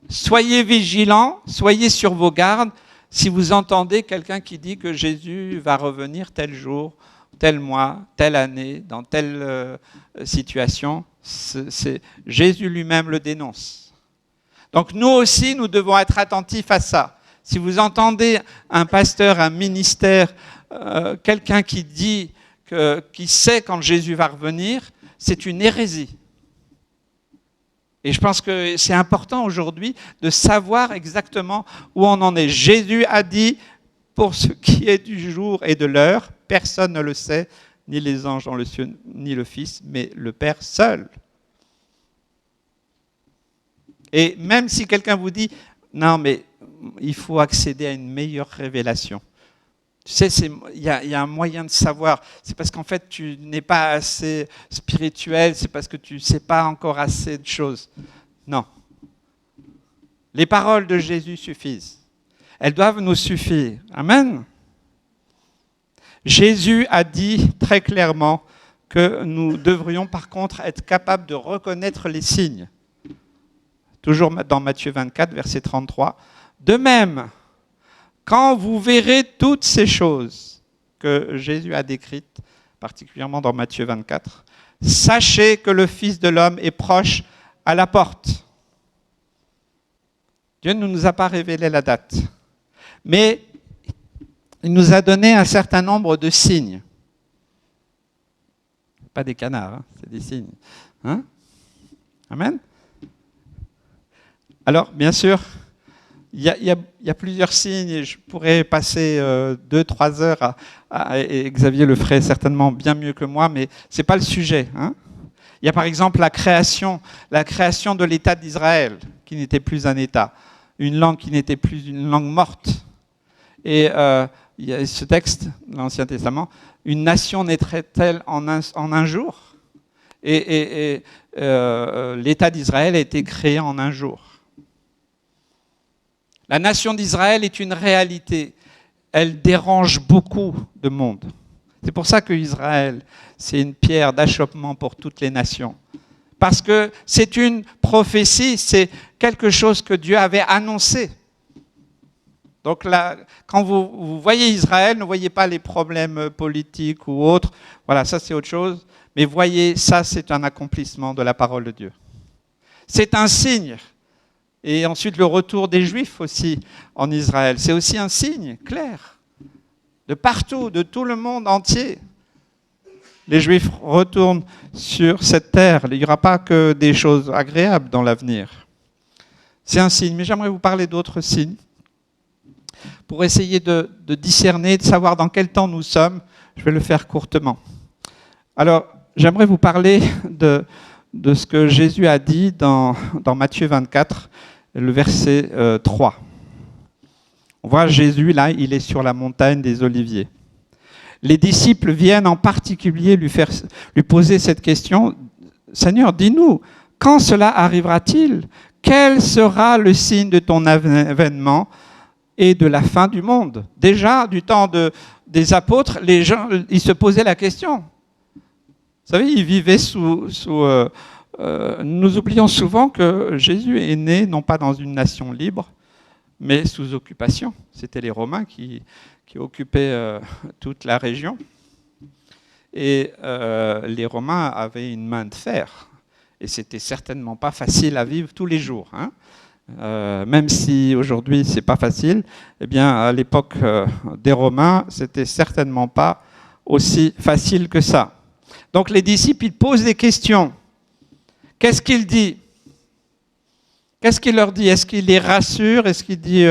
soyez vigilants, soyez sur vos gardes. Si vous entendez quelqu'un qui dit que Jésus va revenir tel jour, tel mois, telle année, dans telle situation, Jésus lui-même le dénonce. Donc nous aussi, nous devons être attentifs à ça. Si vous entendez un pasteur, un ministère, quelqu'un qui dit, qui sait quand Jésus va revenir, c'est une hérésie. Et je pense que c'est important aujourd'hui de savoir exactement où on en est. Jésus a dit, pour ce qui est du jour et de l'heure, personne ne le sait, ni les anges dans le ciel, ni le Fils, mais le Père seul. Et même si quelqu'un vous dit, non mais il faut accéder à une meilleure révélation. Tu sais, il y a un moyen de savoir. C'est parce qu'en fait, tu n'es pas assez spirituel, c'est parce que tu ne sais pas encore assez de choses. Non. Les paroles de Jésus suffisent. Elles doivent nous suffire. Amen. Jésus a dit très clairement que nous devrions par contre être capables de reconnaître les signes. Toujours dans Matthieu 24, verset 33. De même, quand vous verrez toutes ces choses que Jésus a décrites, particulièrement dans Matthieu 24, sachez que le Fils de l'homme est proche à la porte. Dieu ne nous a pas révélé la date, mais il nous a donné un certain nombre de signes. Pas des canards, hein, c'est des signes. Hein? Amen. Alors, bien sûr, il y a plusieurs signes et je pourrais passer 2-3 heures et Xavier le ferait certainement bien mieux que moi, mais ce n'est pas le sujet. Hein. Il y a par exemple la création de l'État d'Israël, qui n'était plus un État, une langue qui n'était plus une langue morte. Et il y a ce texte, l'Ancien Testament, une nation naîtrait-elle en un jour ? Et l'État d'Israël a été créé en un jour. La nation d'Israël est une réalité. Elle dérange beaucoup de monde. C'est pour ça que Israël, c'est une pierre d'achoppement pour toutes les nations. Parce que c'est une prophétie, c'est quelque chose que Dieu avait annoncé. Donc là, quand vous voyez Israël, ne voyez pas les problèmes politiques ou autres. Voilà, ça c'est autre chose. Mais voyez, ça c'est un accomplissement de la parole de Dieu. C'est un signe. Et ensuite, le retour des Juifs aussi en Israël. C'est aussi un signe clair. De partout, de tout le monde entier. Les Juifs retournent sur cette terre. Il n'y aura pas que des choses agréables dans l'avenir. C'est un signe. Mais j'aimerais vous parler d'autres signes. Pour essayer de discerner, de savoir dans quel temps nous sommes, je vais le faire courtement. Alors, j'aimerais vous parler de ce que Jésus a dit dans Matthieu 24, le verset 3. On voit Jésus, là, il est sur la montagne des Oliviers. Les disciples viennent en particulier lui poser cette question. « Seigneur, dis-nous, quand cela arrivera-t-il ? Quel sera le signe de ton avènement et de la fin du monde ?» Déjà, du temps des apôtres, les gens, ils se posaient la question. Vous savez, ils vivaient nous oublions souvent que Jésus est né non pas dans une nation libre, mais sous occupation. C'était les Romains qui occupaient toute la région. Et les Romains avaient une main de fer. Et c'était certainement pas facile à vivre tous les jours. Hein. Même si aujourd'hui c'est pas facile, eh bien à l'époque des Romains, c'était certainement pas aussi facile que ça. Donc les disciples, ils posent des questions. Qu'est-ce qu'il dit ? Qu'est-ce qu'il leur dit ? Est-ce qu'il les rassure ? Est-ce qu'il dit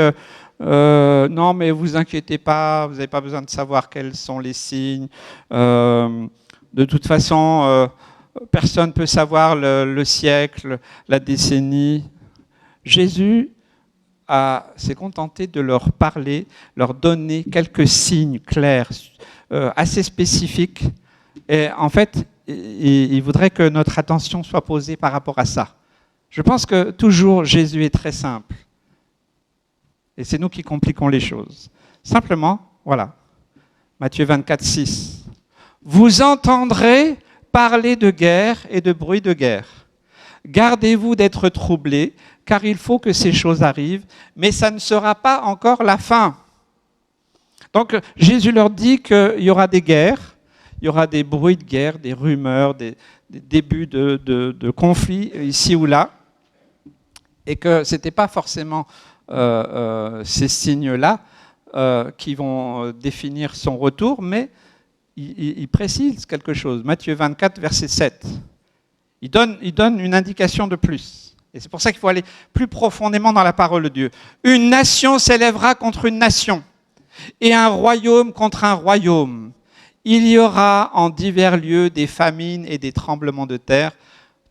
non, mais vous inquiétez pas, vous n'avez pas besoin de savoir quels sont les signes. De toute façon, personne ne peut savoir le siècle, la décennie. Jésus s'est contenté de leur parler, leur donner quelques signes clairs, assez spécifiques. Et en fait, il voudrait que notre attention soit posée par rapport à ça. Je pense que toujours Jésus est très simple. Et c'est nous qui compliquons les choses. Simplement, voilà, Matthieu 24, 6. Vous entendrez parler de guerre et de bruit de guerre. Gardez-vous d'être troublés, car il faut que ces choses arrivent, mais ça ne sera pas encore la fin. Donc Jésus leur dit qu'il y aura des guerres, il y aura des bruits de guerre, des rumeurs, des débuts de conflits ici ou là, et que ce n'était pas forcément ces signes-là qui vont définir son retour, mais il précise quelque chose. Matthieu 24, verset 7. Il donne une indication de plus. Et c'est pour ça qu'il faut aller plus profondément dans la parole de Dieu. Une nation s'élèvera contre une nation, et un royaume contre un royaume. Il y aura en divers lieux des famines et des tremblements de terre.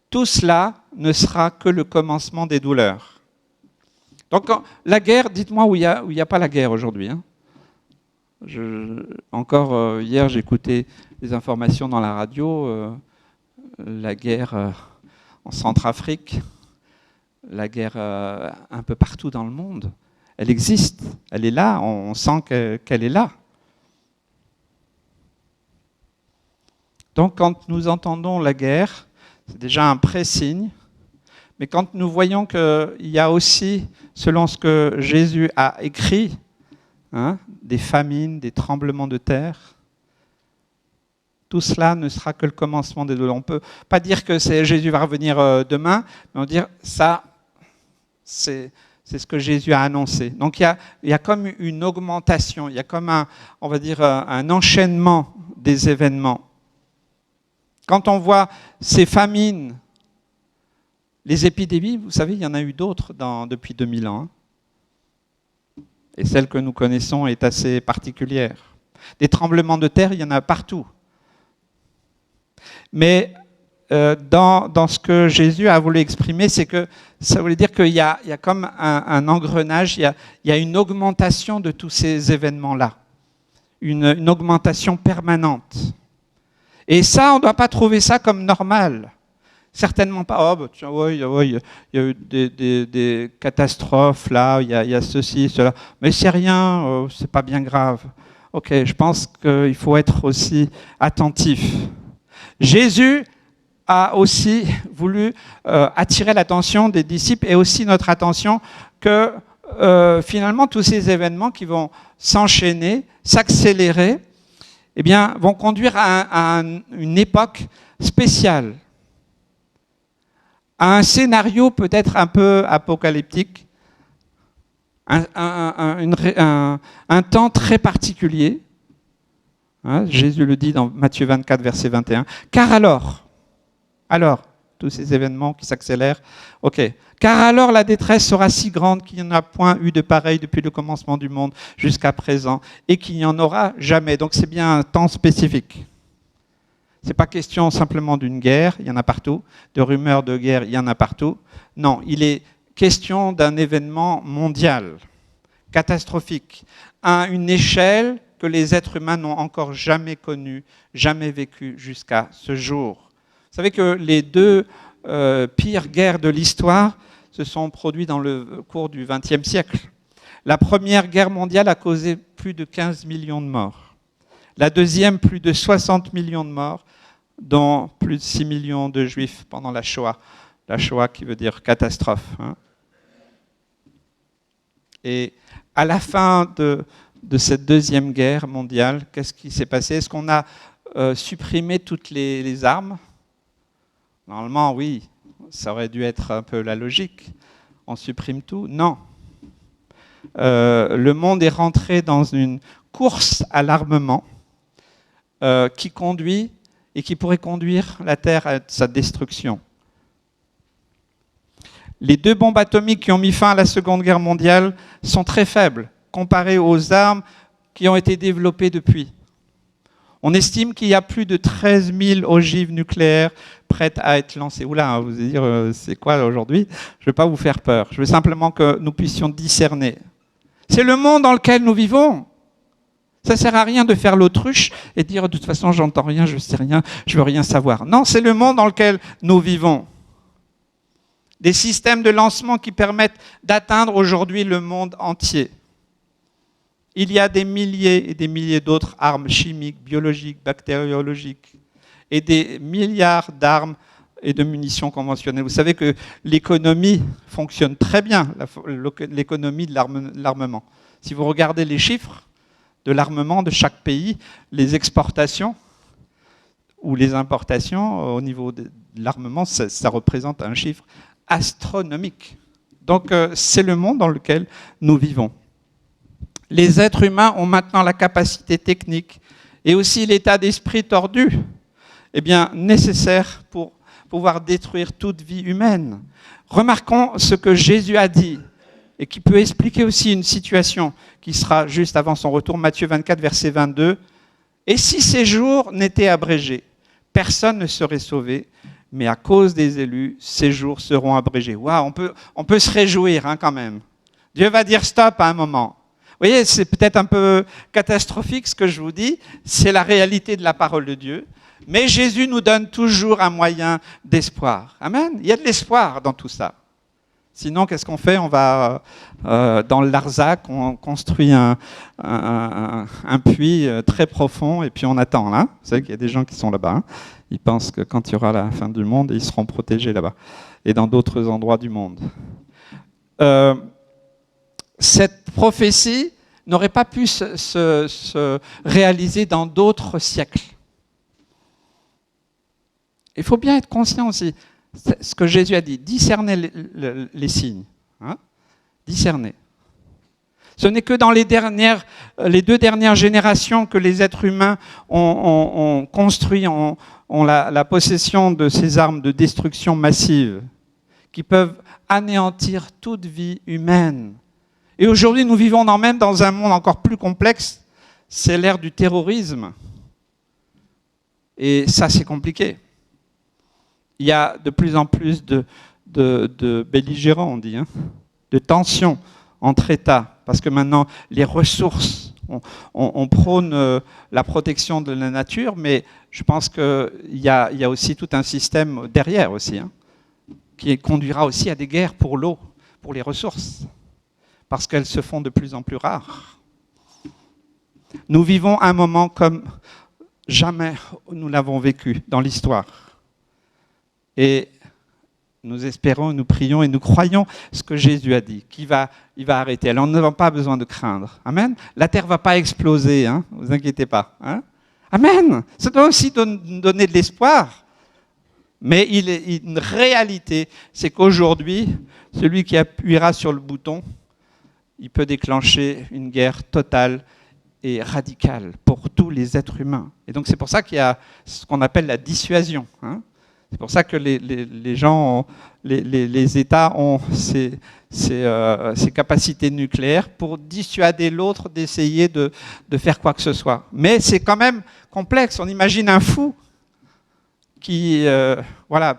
Tout cela ne sera que le commencement des douleurs. Donc la guerre, dites-moi où il n'y a pas la guerre aujourd'hui. Hein. Hier, j'écoutais des informations dans la radio. La guerre en Centrafrique, la guerre un peu partout dans le monde. Elle existe, elle est là, on sent qu'elle est là. Donc quand nous entendons la guerre, c'est déjà un pré-signe, mais quand nous voyons qu'il y a aussi, selon ce que Jésus a écrit, des famines, des tremblements de terre, tout cela ne sera que le commencement des douleurs. On ne peut pas dire que Jésus va revenir demain, mais on va dire ça, c'est ce que Jésus a annoncé. Donc il y a comme une augmentation, il y a comme un enchaînement des événements. Quand on voit ces famines, les épidémies, vous savez, il y en a eu d'autres depuis 2000 ans. Et celle que nous connaissons est assez particulière. Des tremblements de terre, il y en a partout. Mais dans ce que Jésus a voulu exprimer, c'est que ça voulait dire qu'il y a comme un engrenage, il y a une augmentation de tous ces événements-là, une augmentation permanente. Et ça, on ne doit pas trouver ça comme normal. Certainement pas. Il y a eu des catastrophes là, il y a ceci, cela. Mais c'est rien, c'est pas bien grave. Ok, je pense qu'il faut être aussi attentif. Jésus a aussi voulu attirer l'attention des disciples et aussi notre attention que finalement tous ces événements qui vont s'enchaîner, s'accélérer, eh bien, vont conduire à une époque spéciale, à un scénario peut-être un peu apocalyptique, un temps très particulier. Jésus le dit dans Matthieu 24, verset 21. Car alors, tous ces événements qui s'accélèrent, car alors la détresse sera si grande qu'il n'y en a point eu de pareil depuis le commencement du monde jusqu'à présent, et qu'il n'y en aura jamais. Donc c'est bien un temps spécifique. Ce n'est pas question simplement d'une guerre, il y en a partout, de rumeurs de guerre, il y en a partout. Non, il est question d'un événement mondial, catastrophique, à une échelle que les êtres humains n'ont encore jamais connue, jamais vécue jusqu'à ce jour. Vous savez que les deux pires guerres de l'histoire se sont produites dans le cours du XXe siècle. La Première Guerre mondiale a causé plus de 15 millions de morts. La deuxième, plus de 60 millions de morts, dont plus de 6 millions de juifs pendant la Shoah. La Shoah qui veut dire catastrophe. Et à la fin de cette deuxième guerre mondiale, qu'est-ce qui s'est passé? Est-ce qu'on a supprimé toutes les armes? Normalement, oui, ça aurait dû être un peu la logique. On supprime tout? Non. Le monde est rentré dans une course à l'armement qui conduit et qui pourrait conduire la Terre à sa destruction. Les 2 bombes atomiques qui ont mis fin à la Seconde Guerre mondiale sont très faibles comparées aux armes qui ont été développées depuis. On estime qu'il y a plus de 13 000 ogives nucléaires prêtes à être lancées. Oula, vous allez dire, c'est quoi aujourd'hui? Je ne vais pas vous faire peur. Je veux simplement que nous puissions discerner. C'est le monde dans lequel nous vivons. Ça ne sert à rien de faire l'autruche et de dire, de toute façon, j'entends rien, je ne sais rien, je ne veux rien savoir. Non, c'est le monde dans lequel nous vivons. Des systèmes de lancement qui permettent d'atteindre aujourd'hui le monde entier. Il y a des milliers et des milliers d'autres armes chimiques, biologiques, bactériologiques et des milliards d'armes et de munitions conventionnelles. Vous savez que l'économie fonctionne très bien, l'économie de l'armement. Si vous regardez les chiffres de l'armement de chaque pays, les exportations ou les importations au niveau de l'armement, ça représente un chiffre astronomique. Donc c'est le monde dans lequel nous vivons. Les êtres humains ont maintenant la capacité technique et aussi l'état d'esprit tordu nécessaire pour pouvoir détruire toute vie humaine. Remarquons ce que Jésus a dit et qui peut expliquer aussi une situation qui sera juste avant son retour, Matthieu 24, verset 22. « Et si ces jours n'étaient abrégés, personne ne serait sauvé, mais à cause des élus, ces jours seront abrégés. » Waouh, on peut se réjouir quand même. Dieu va dire stop à un moment. Vous voyez, c'est peut-être un peu catastrophique ce que je vous dis, c'est la réalité de la parole de Dieu. Mais Jésus nous donne toujours un moyen d'espoir. Amen. Il y a de l'espoir dans tout ça. Sinon, qu'est-ce qu'on fait? On va dans le Larzac, on construit un puits très profond et puis on attend. Là. Vous savez qu'il y a des gens qui sont là-bas. Ils pensent que quand il y aura la fin du monde, ils seront protégés là-bas et dans d'autres endroits du monde. Cette prophétie n'aurait pas pu se réaliser dans d'autres siècles. Il faut bien être conscient aussi, ce que Jésus a dit, discerner les signes. Discerner. Ce n'est que dans les 2 dernières générations que les êtres humains ont construit, ont la possession de ces armes de destruction massive qui peuvent anéantir toute vie humaine. Et aujourd'hui, nous vivons même dans un monde encore plus complexe, c'est l'ère du terrorisme. Et ça, c'est compliqué. Il y a de plus en plus de belligérants, on dit, de tensions entre États, parce que maintenant, les ressources, on prône la protection de la nature, mais je pense qu'il y a aussi tout un système derrière aussi, qui conduira aussi à des guerres pour l'eau, pour les ressources, parce qu'elles se font de plus en plus rares. Nous vivons un moment comme jamais nous l'avons vécu dans l'histoire. Et nous espérons, nous prions et nous croyons ce que Jésus a dit, qu'il va arrêter. Alors nous n'avons pas besoin de craindre. Amen. La terre ne va pas exploser, ne vous inquiétez pas. Amen. Ça doit aussi nous donner de l'espoir. Mais une réalité, c'est qu'aujourd'hui, celui qui appuiera sur le bouton, il peut déclencher une guerre totale et radicale pour tous les êtres humains. Et donc c'est pour ça qu'il y a ce qu'on appelle la dissuasion. C'est pour ça que les gens, les États ont ces capacités nucléaires pour dissuader l'autre d'essayer de faire quoi que ce soit. Mais c'est quand même complexe. On imagine un fou qui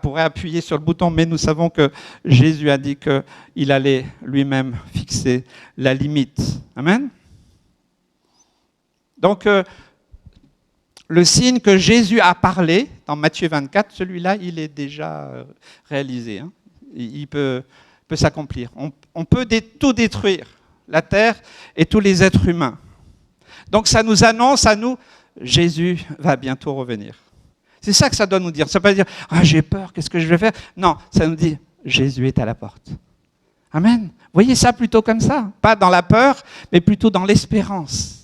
pourrait appuyer sur le bouton, mais nous savons que Jésus a dit qu'il allait lui-même fixer la limite. Amen. Donc, le signe que Jésus a parlé dans Matthieu 24, celui-là, il est déjà réalisé. Il peut s'accomplir. On peut tout détruire, la terre et tous les êtres humains. Donc ça nous annonce à nous, Jésus va bientôt revenir. C'est ça que ça doit nous dire. Ça ne veut pas dire, j'ai peur, qu'est-ce que je vais faire? Non, ça nous dit, Jésus est à la porte. Amen. Voyez ça plutôt comme ça. Pas dans la peur, mais plutôt dans l'espérance.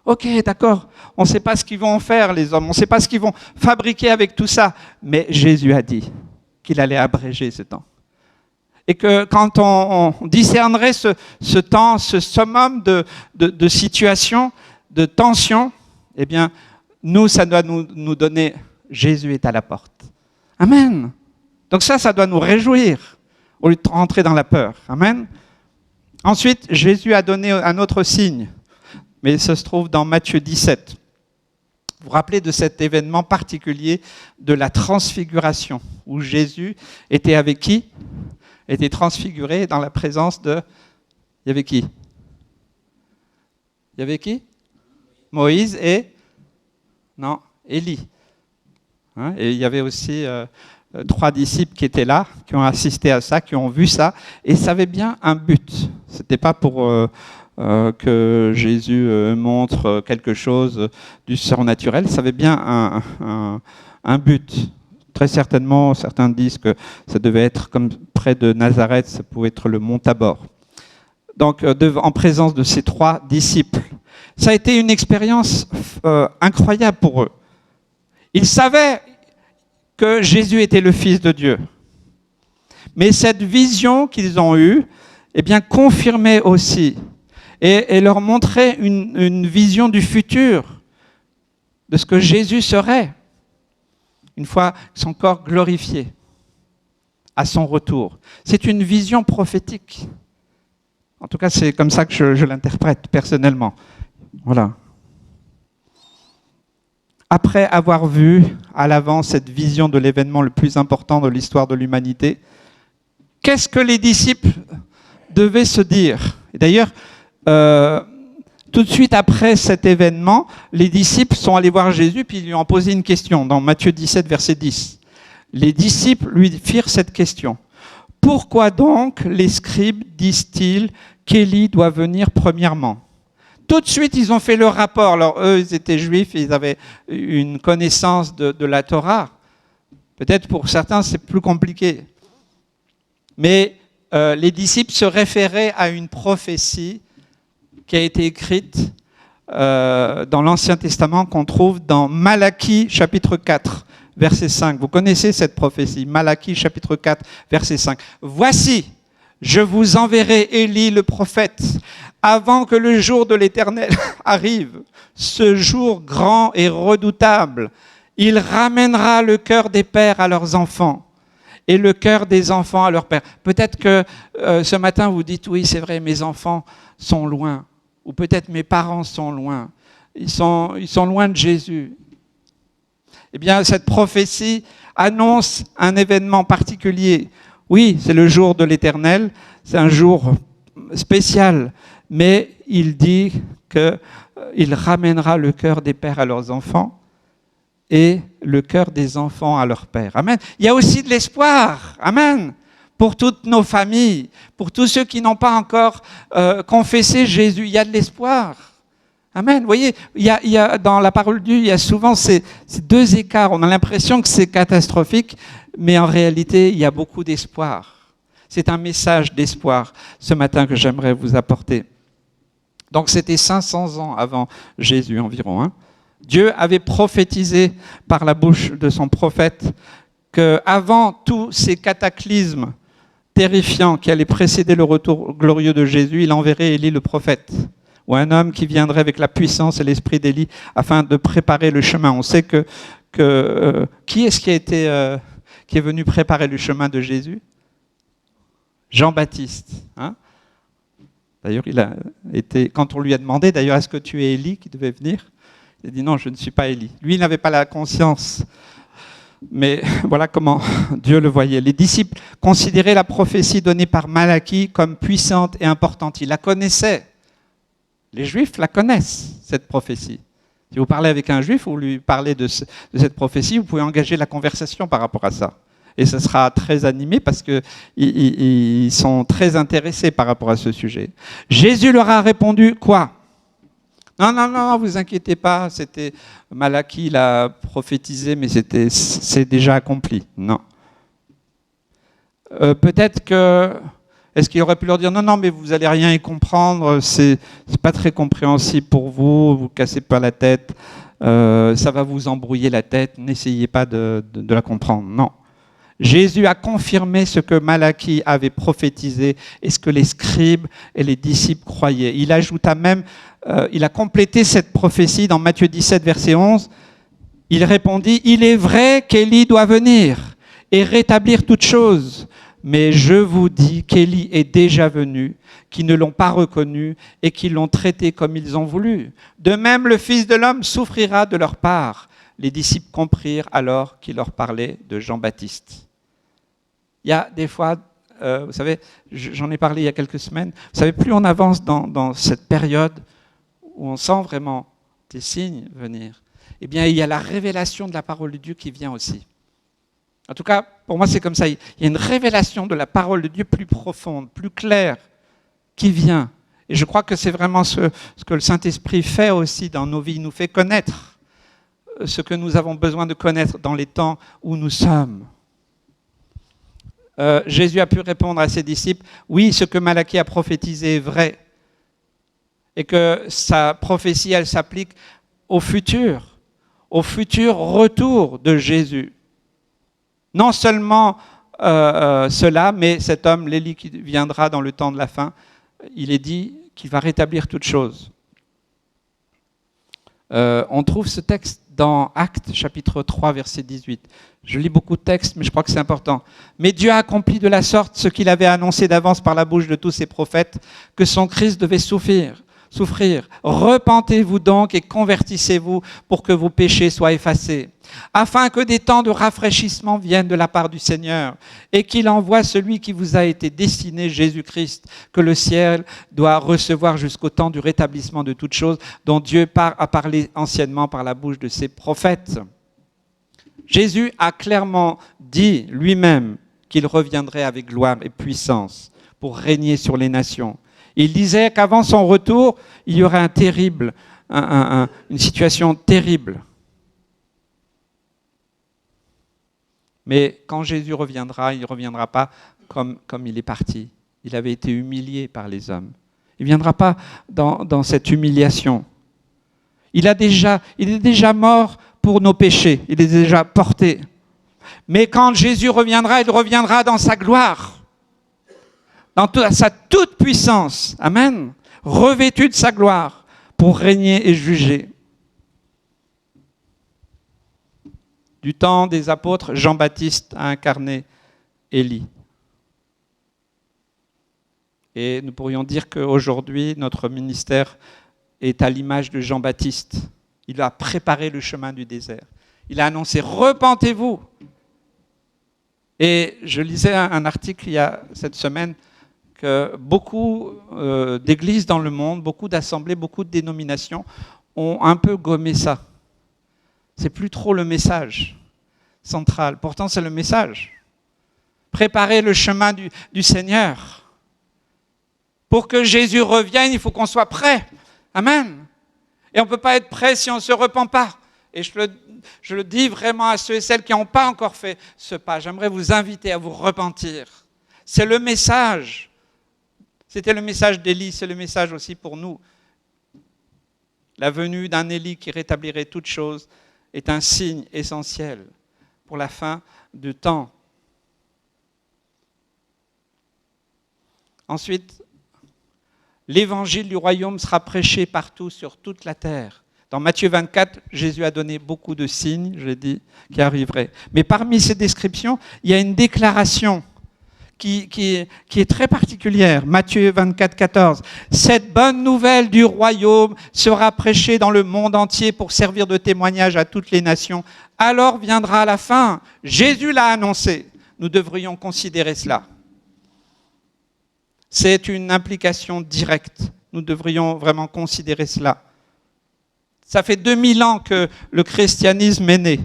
Ok, d'accord, on ne sait pas ce qu'ils vont faire les hommes, on ne sait pas ce qu'ils vont fabriquer avec tout ça, mais Jésus a dit qu'il allait abréger ce temps. Et que quand on discernerait ce temps, ce summum de situation, de tension, eh bien, nous, ça doit nous donner, Jésus est à la porte. Amen. Donc ça doit nous réjouir, au lieu de rentrer dans la peur. Amen. Ensuite, Jésus a donné un autre signe. Mais ça se trouve dans Matthieu 17. Vous vous rappelez de cet événement particulier de la transfiguration, où Jésus était avec qui? Était transfiguré dans la présence de... Il y avait qui? Il y avait qui? Moïse et... Non, Élie. Hein? Et il y avait aussi 3 disciples qui étaient là, qui ont assisté à ça, qui ont vu ça, et ça avait bien un but. Ce n'était pas pour que Jésus montre quelque chose du surnaturel, ça avait bien un but. Très certainement, certains disent que ça devait être comme près de Nazareth, ça pouvait être le mont Tabor. Donc, en présence de ces 3 disciples. Ça a été une expérience incroyable pour eux. Ils savaient que Jésus était le Fils de Dieu. Mais cette vision qu'ils ont eue, eh bien, confirmait aussi et leur montrait une vision du futur, de ce que Jésus serait, une fois son corps glorifié, à son retour. C'est une vision prophétique. En tout cas, c'est comme ça que je l'interprète personnellement. Voilà. Après avoir vu à l'avance cette vision de l'événement le plus important de l'histoire de l'humanité, qu'est-ce que les disciples devaient se dire? Et d'ailleurs, tout de suite après cet événement, les disciples sont allés voir Jésus puis ils lui ont posé une question dans Matthieu 17, verset 10. Les disciples lui firent cette question. Pourquoi donc les scribes disent-ils qu'Élie doit venir premièrement? Tout de suite, ils ont fait le rapport. Alors, eux, ils étaient juifs, ils avaient une connaissance de la Torah. Peut-être pour certains, c'est plus compliqué. Mais les disciples se référaient à une prophétie qui a été écrite dans l'Ancien Testament, qu'on trouve dans Malachie, chapitre 4, verset 5. Vous connaissez cette prophétie, Malachie, chapitre 4, verset 5. « Voici, je vous enverrai Élie le prophète, avant que le jour de l'Éternel arrive, ce jour grand et redoutable. Il ramènera le cœur des pères à leurs enfants et le cœur des enfants à leurs pères. » Peut-être que ce matin vous dites, oui, c'est vrai, mes enfants sont loin, ou peut-être mes parents sont loin, ils sont loin de Jésus. Eh bien, cette prophétie annonce un événement particulier. Oui, c'est le jour de l'Éternel, c'est un jour spécial, mais il dit qu'il ramènera le cœur des pères à leurs enfants et le cœur des enfants à leurs pères. Amen. Il y a aussi de l'espoir. Amen. Pour toutes nos familles, pour tous ceux qui n'ont pas encore confessé Jésus, il y a de l'espoir. Amen. Vous voyez, il y a, dans la parole de Dieu, il y a souvent ces 2 écarts. On a l'impression que c'est catastrophique, mais en réalité, il y a beaucoup d'espoir. C'est un message d'espoir ce matin que j'aimerais vous apporter. Donc c'était 500 ans avant Jésus environ. Hein. Dieu avait prophétisé par la bouche de son prophète qu'avant tous ces cataclysmes terrifiants qui allaient précéder le retour glorieux de Jésus, il enverrait Élie le prophète, ou un homme qui viendrait avec la puissance et l'esprit d'Élie afin de préparer le chemin. On sait que qui est-ce qui est venu préparer le chemin de Jésus? Jean-Baptiste. Hein? D'ailleurs, il a été, quand on lui a demandé, d'ailleurs, est-ce que tu es Élie qui devait venir? Il a dit non, je ne suis pas Élie. Lui, il n'avait pas la conscience. Mais voilà comment Dieu le voyait. Les disciples considéraient la prophétie donnée par Malachie comme puissante et importante. Ils la connaissaient. Les Juifs la connaissent, cette prophétie. Si vous parlez avec un Juif ou lui parlez de cette prophétie, vous pouvez engager la conversation par rapport à ça. Et ce sera très animé parce qu'ils sont très intéressés par rapport à ce sujet. Jésus leur a répondu quoi? Non, vous inquiétez pas, c'était Malachie l'a prophétisé, mais c'est déjà accompli. Non. Peut-être que... Est-ce qu'il aurait pu leur dire non, mais vous n'allez rien y comprendre, c'est pas très compréhensible pour vous, vous cassez pas la tête, ça va vous embrouiller la tête, n'essayez pas de la comprendre. Non. Jésus a confirmé ce que Malachie avait prophétisé et ce que les scribes et les disciples croyaient. Il ajouta même, il a complété cette prophétie dans Matthieu 17, verset 11. Il répondit, « Il est vrai qu'Élie doit venir et rétablir toutes choses. mais je vous dis qu'Élie est déjà venu, qu'ils ne l'ont pas reconnu et qu'ils l'ont traité comme ils ont voulu. De même, le Fils de l'homme souffrira de leur part. » Les disciples comprirent alors qu'il leur parlait de Jean-Baptiste. Il y a des fois, vous savez, j'en ai parlé il y a quelques semaines, vous savez, plus on avance dans cette période où on sent vraiment des signes venir, eh bien, il y a la révélation de la parole de Dieu qui vient aussi. En tout cas, pour moi, c'est comme ça. Il y a une révélation de la parole de Dieu plus profonde, plus claire, qui vient. Et je crois que c'est vraiment ce que le Saint-Esprit fait aussi dans nos vies. Il nous fait connaître ce que nous avons besoin de connaître dans les temps où nous sommes. Jésus a pu répondre à ses disciples, oui, ce que Malachie a prophétisé est vrai, et que sa prophétie, elle s'applique au futur retour de Jésus. Non seulement cela, mais cet homme, l'Élie qui viendra dans le temps de la fin, il est dit qu'il va rétablir toutes choses. On trouve ce texte dans Actes, chapitre 3, verset 18. Je lis beaucoup de textes, mais je crois que c'est important. « Mais Dieu a accompli de la sorte ce qu'il avait annoncé d'avance par la bouche de tous ses prophètes, que son Christ devait souffrir. Repentez-vous donc et convertissez-vous pour que vos péchés soient effacés, afin que des temps de rafraîchissement viennent de la part du Seigneur et qu'il envoie celui qui vous a été destiné, Jésus-Christ, que le ciel doit recevoir jusqu'au temps du rétablissement de toutes choses dont Dieu a parlé anciennement par la bouche de ses prophètes. » Jésus a clairement dit lui-même qu'il reviendrait avec gloire et puissance pour régner sur les nations. Il disait qu'avant son retour, il y aurait une situation terrible. Mais quand Jésus reviendra, il ne reviendra pas comme il est parti. Il avait été humilié par les hommes. Il ne viendra pas dans cette humiliation. Il est déjà mort pour nos péchés. Il est déjà porté. Mais quand Jésus reviendra, il reviendra dans sa gloire. Dans sa toute puissance, amen, revêtu de sa gloire, pour régner et juger. Du temps des apôtres, Jean-Baptiste a incarné Élie. Et nous pourrions dire qu'aujourd'hui, notre ministère est à l'image de Jean-Baptiste. Il a préparé le chemin du désert. Il a annoncé « Repentez-vous ». Et je lisais un article il y a cette semaine que beaucoup d'églises dans le monde, beaucoup d'assemblées, beaucoup de dénominations ont un peu gommé ça. C'est plus trop le message central. Pourtant, c'est le message. Préparer le chemin du Seigneur. Pour que Jésus revienne, il faut qu'on soit prêt. Amen. Et on ne peut pas être prêt si on ne se repent pas. Et je le dis vraiment à ceux et celles qui n'ont pas encore fait ce pas. J'aimerais vous inviter à vous repentir. C'est le message. C'était le message d'Élie, c'est le message aussi pour nous. La venue d'un Élie qui rétablirait toutes choses est un signe essentiel pour la fin du temps. Ensuite, l'évangile du royaume sera prêché partout sur toute la terre. Dans Matthieu 24, Jésus a donné beaucoup de signes, je l'ai dit, qui arriveraient. Mais parmi ces descriptions, il y a une déclaration qui est très particulière. Matthieu 24, 14. « Cette bonne nouvelle du royaume sera prêchée dans le monde entier pour servir de témoignage à toutes les nations. Alors viendra la fin. » Jésus l'a annoncé. Nous devrions considérer cela. C'est une implication directe. Nous devrions vraiment considérer cela. Ça fait 2000 ans que le christianisme est né.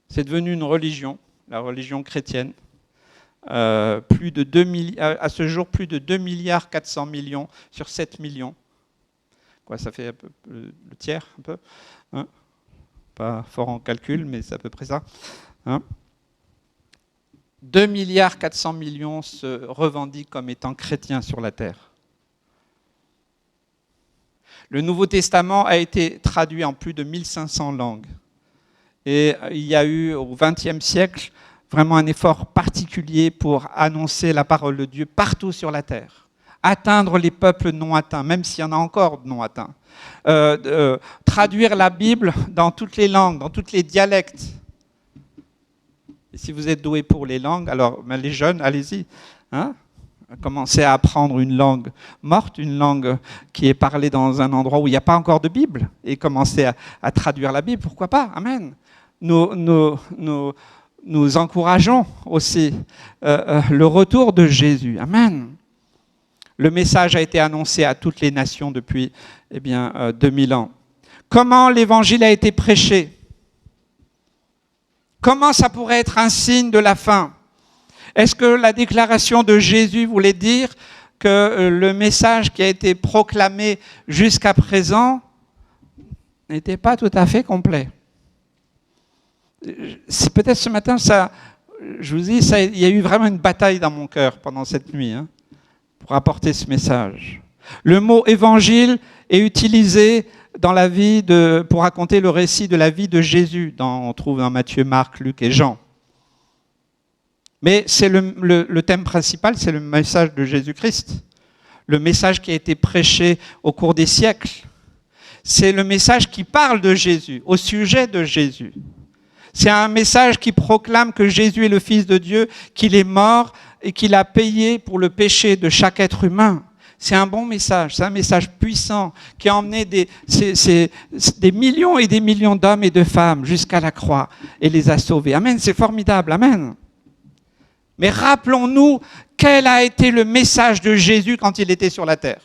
C'est devenu une religion, la religion chrétienne. Plus de 2 milliards, à ce jour, plus de 2 milliards 400 millions sur 7 millions. Quoi, ça fait un peu, le tiers, un peu. Hein, pas fort en calcul, mais c'est à peu près ça. Hein, 2 milliards 400 millions se revendiquent comme étant chrétiens sur la terre. Le Nouveau Testament a été traduit en plus de 1500 langues. Et il y a eu au XXe siècle vraiment un effort particulier pour annoncer la parole de Dieu partout sur la terre. Atteindre les peuples non atteints, même s'il y en a encore non atteints. Traduire la Bible dans toutes les langues, dans tous les dialectes. Et si vous êtes doué pour les langues, alors les jeunes, allez-y. Hein? Commencez à apprendre une langue morte, une langue qui est parlée dans un endroit où il n'y a pas encore de Bible, et commencez à traduire la Bible, pourquoi pas? Amen. Nous encourageons aussi le retour de Jésus. Amen. Le message a été annoncé à toutes les nations depuis 2000 ans. Comment l'évangile a été prêché? Comment ça pourrait être un signe de la fin? Est-ce que la déclaration de Jésus voulait dire que le message qui a été proclamé jusqu'à présent n'était pas tout à fait complet? C'est peut-être ce matin, je vous dis, il y a eu vraiment une bataille dans mon cœur pendant cette nuit pour apporter ce message. Le mot évangile est utilisé dans la vie pour raconter le récit de la vie de Jésus. On trouve dans Matthieu, Marc, Luc et Jean. Mais c'est le thème principal, c'est le message de Jésus-Christ. Le message qui a été prêché au cours des siècles. C'est le message qui parle de Jésus, au sujet de Jésus. C'est un message qui proclame que Jésus est le Fils de Dieu, qu'il est mort et qu'il a payé pour le péché de chaque être humain. C'est un bon message, c'est un message puissant qui a emmené des millions et des millions d'hommes et de femmes jusqu'à la croix et les a sauvés. Amen, c'est formidable, amen. Mais rappelons-nous quel a été le message de Jésus quand il était sur la terre.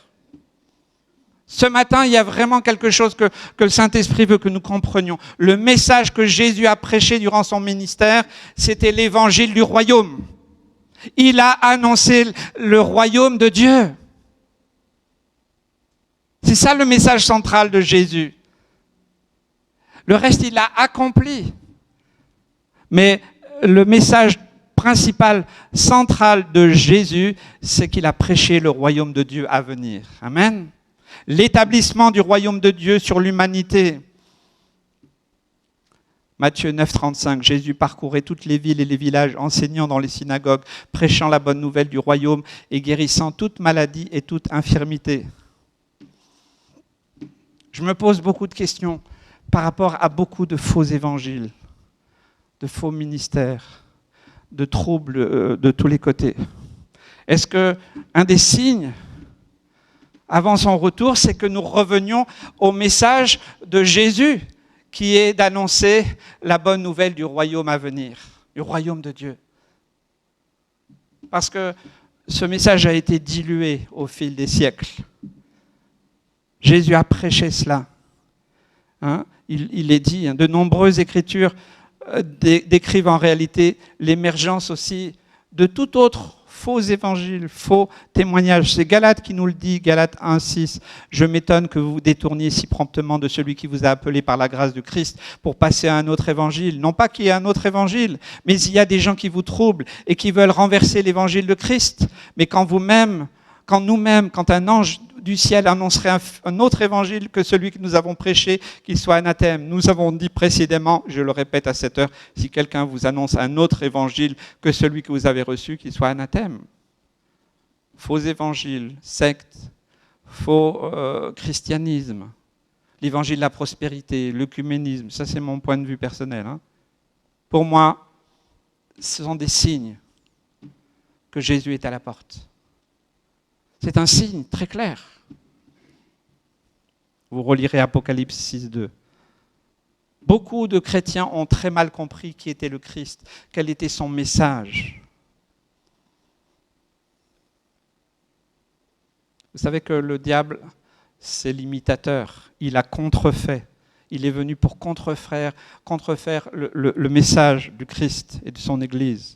Ce matin, il y a vraiment quelque chose que le Saint-Esprit veut que nous comprenions. Le message que Jésus a prêché durant son ministère, c'était l'évangile du royaume. Il a annoncé le royaume de Dieu. C'est ça le message central de Jésus. Le reste, il l'a accompli. Mais le message principal, central de Jésus, c'est qu'il a prêché le royaume de Dieu à venir. Amen. L'établissement du royaume de Dieu sur l'humanité. Matthieu 9, 35, Jésus parcourait toutes les villes et les villages, enseignant dans les synagogues, prêchant la bonne nouvelle du royaume et guérissant toute maladie et toute infirmité. Je me pose beaucoup de questions par rapport à beaucoup de faux évangiles, de faux ministères, de troubles de tous les côtés. Est-ce qu'un des signes avant son retour, c'est que nous revenions au message de Jésus, qui est d'annoncer la bonne nouvelle du royaume à venir, du royaume de Dieu. Parce que ce message a été dilué au fil des siècles. Jésus a prêché cela. Il est dit, de nombreuses écritures décrivent en réalité l'émergence aussi de tout autre faux évangiles, faux témoignages. C'est Galates qui nous le dit, Galates 1, 6. Je m'étonne que vous vous détourniez si promptement de celui qui vous a appelé par la grâce du Christ pour passer à un autre évangile. Non pas qu'il y ait un autre évangile, mais il y a des gens qui vous troublent et qui veulent renverser l'évangile de Christ. Mais quand nous-mêmes, quand un ange du ciel annoncerait un autre évangile que celui que nous avons prêché, qu'il soit anathème. Nous avons dit précédemment, je le répète à cette heure, si quelqu'un vous annonce un autre évangile que celui que vous avez reçu, qu'il soit anathème. Faux évangiles, sectes, faux christianisme, l'évangile de la prospérité, l'œcuménisme, ça c'est mon point de vue personnel. Pour moi, ce sont des signes que Jésus est à la porte. C'est un signe très clair. Vous relirez Apocalypse 6, 2. Beaucoup de chrétiens ont très mal compris qui était le Christ, quel était son message. Vous savez que le diable, c'est l'imitateur. Il a contrefait. Il est venu pour contrefaire le message du Christ et de son Église.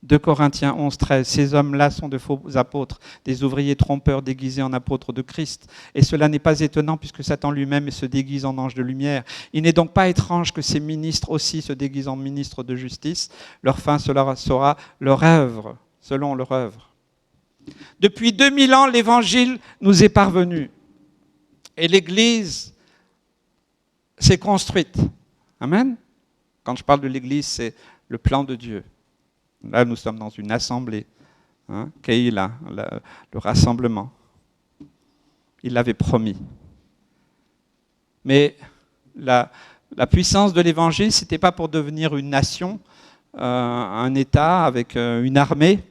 2 Corinthiens 11, 13. Ces hommes-là sont de faux apôtres, des ouvriers trompeurs déguisés en apôtres de Christ. Et cela n'est pas étonnant puisque Satan lui-même se déguise en ange de lumière. Il n'est donc pas étrange que ces ministres aussi se déguisent en ministres de justice. Leur fin sera leur œuvre, selon leur œuvre. Depuis 2000 ans, l'Évangile nous est parvenu. Et l'Église s'est construite. Amen. Quand je parle de l'Église, c'est le plan de Dieu. Là, nous sommes dans une assemblée, Keïla, le rassemblement. Il l'avait promis. Mais la puissance de l'Évangile, ce n'était pas pour devenir une nation un État avec une armée,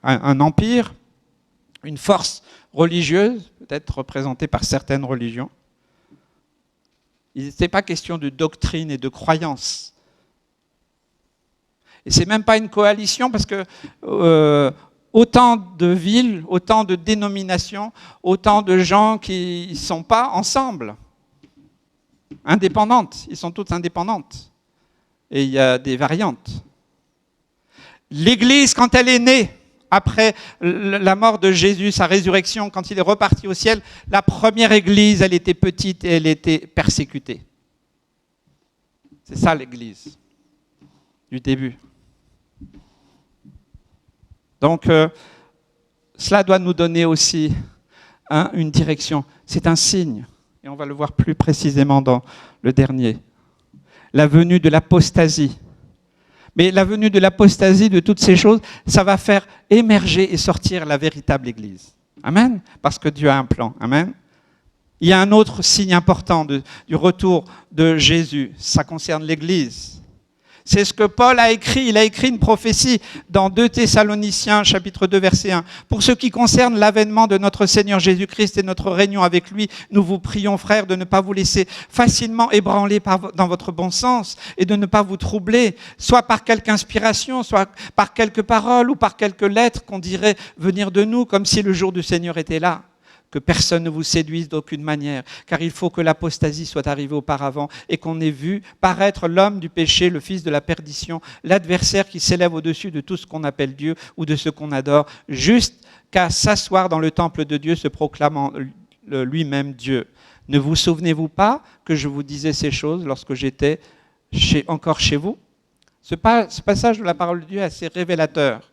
un empire, une force religieuse, peut-être représentée par certaines religions. Il n'était pas question de doctrine et de croyance. Et ce n'est même pas une coalition parce que autant de villes, autant de dénominations, autant de gens qui ne sont pas ensemble, indépendantes. Ils sont toutes indépendantes. Et il y a des variantes. L'Église, quand elle est née, après la mort de Jésus, sa résurrection, quand il est reparti au ciel, la première Église, elle était petite et elle était persécutée. C'est ça l'Église, du début. Donc, cela doit nous donner aussi une direction. C'est un signe, et on va le voir plus précisément dans le dernier. La venue de l'apostasie. Mais la venue de l'apostasie, de toutes ces choses, ça va faire émerger et sortir la véritable Église. Amen. Parce que Dieu a un plan. Amen. Il y a un autre signe important du retour de Jésus. Ça concerne l'Église. C'est ce que Paul a écrit. Il a écrit une prophétie dans 2 Thessaloniciens, chapitre 2, verset 1. Pour ce qui concerne l'avènement de notre Seigneur Jésus-Christ et notre réunion avec lui, nous vous prions, frères, de ne pas vous laisser facilement ébranler dans votre bon sens et de ne pas vous troubler, soit par quelque inspiration, soit par quelques paroles ou par quelques lettres qu'on dirait venir de nous, comme si le jour du Seigneur était là. Que personne ne vous séduise d'aucune manière, car il faut que l'apostasie soit arrivée auparavant et qu'on ait vu paraître l'homme du péché, le fils de la perdition, l'adversaire qui s'élève au-dessus de tout ce qu'on appelle Dieu ou de ce qu'on adore, jusqu'à s'asseoir dans le temple de Dieu, se proclamant lui-même Dieu. Ne vous souvenez-vous pas que je vous disais ces choses lorsque j'étais encore chez vous ? Ce passage de la parole de Dieu est assez révélateur.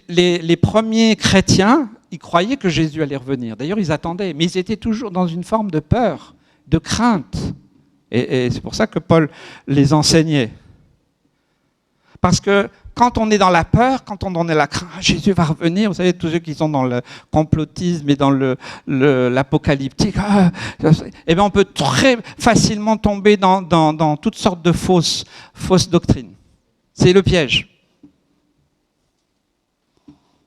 Les premiers chrétiens, ils croyaient que Jésus allait revenir. D'ailleurs, ils attendaient, mais ils étaient toujours dans une forme de peur, de crainte. Et c'est pour ça que Paul les enseignait. Parce que quand on est dans la peur, quand on est la crainte, Jésus va revenir, vous savez, tous ceux qui sont dans le complotisme et dans l'apocalyptique, eh bien on peut très facilement tomber dans toutes sortes de fausses doctrines. C'est le piège.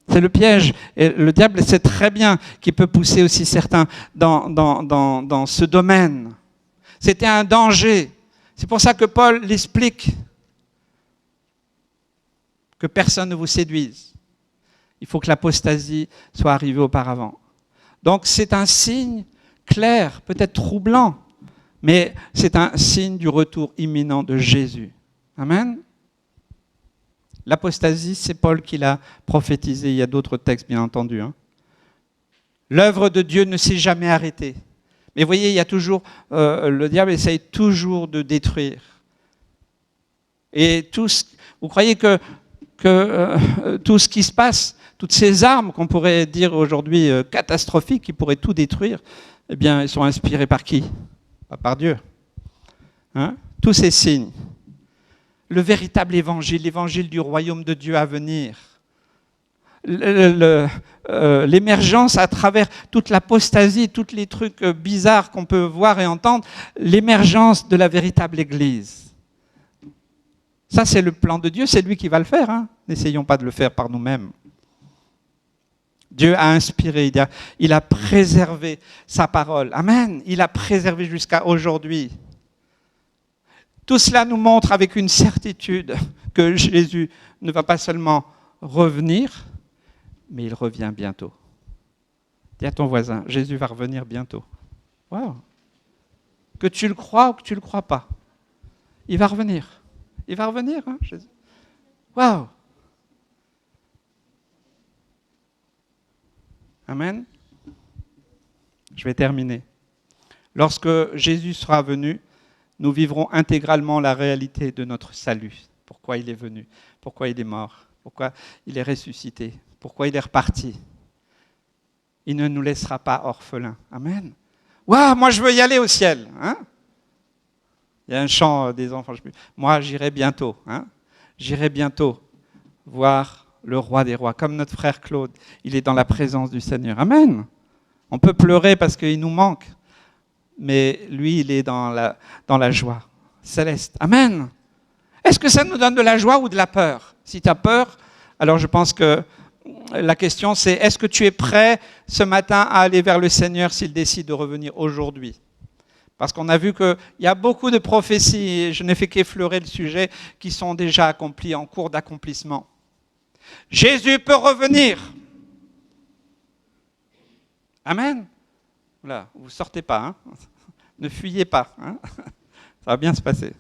C'est le piège. Et le diable sait très bien qu'il peut pousser aussi certains dans ce domaine. C'était un danger. C'est pour ça que Paul l'explique. Que personne ne vous séduise. Il faut que l'apostasie soit arrivée auparavant. Donc c'est un signe clair, peut-être troublant, mais c'est un signe du retour imminent de Jésus. Amen. L'apostasie, c'est Paul qui l'a prophétisé. Il y a d'autres textes, bien entendu. L'œuvre de Dieu ne s'est jamais arrêtée. Mais vous voyez, il y a toujours, le diable essaye toujours de détruire. Et vous croyez que tout ce qui se passe, toutes ces armes qu'on pourrait dire aujourd'hui catastrophiques, qui pourraient tout détruire, eh bien, elles sont inspirées par qui ? Pas par Dieu. Tous ces signes. Le véritable évangile, l'évangile du royaume de Dieu à venir. L'émergence à travers toute l'apostasie, tous les trucs bizarres qu'on peut voir et entendre, l'émergence de la véritable Église. Ça, c'est le plan de Dieu, c'est lui qui va le faire. N'essayons pas de le faire par nous-mêmes. Dieu a inspiré, il a préservé sa parole. Amen. Il a préservé jusqu'à aujourd'hui. Tout cela nous montre avec une certitude que Jésus ne va pas seulement revenir, mais il revient bientôt. Dis à ton voisin, Jésus va revenir bientôt. Wow. Que tu le crois ou que tu ne le crois pas, il va revenir. Il va revenir, Jésus. Waouh. Amen. Je vais terminer. Lorsque Jésus sera venu, nous vivrons intégralement la réalité de notre salut. Pourquoi il est venu, pourquoi il est mort, pourquoi il est ressuscité, pourquoi il est reparti. Il ne nous laissera pas orphelins. Amen. Waouh, moi je veux y aller au ciel. Il y a un chant des enfants. Moi j'irai bientôt. J'irai bientôt voir le roi des rois. Comme notre frère Claude, il est dans la présence du Seigneur. Amen. On peut pleurer parce qu'il nous manque. Mais lui, il est dans la joie. céleste. Amen. Est-ce que ça nous donne de la joie ou de la peur? Si tu as peur, alors je pense que la question c'est, est-ce que tu es prêt ce matin à aller vers le Seigneur s'il décide de revenir aujourd'hui? Parce qu'on a vu qu'il y a beaucoup de prophéties, et je n'ai fait qu'effleurer le sujet, qui sont déjà accomplies, en cours d'accomplissement. Jésus peut revenir. Amen. Voilà, vous ne sortez pas, hein? Ne fuyez pas, hein? Ça va bien se passer.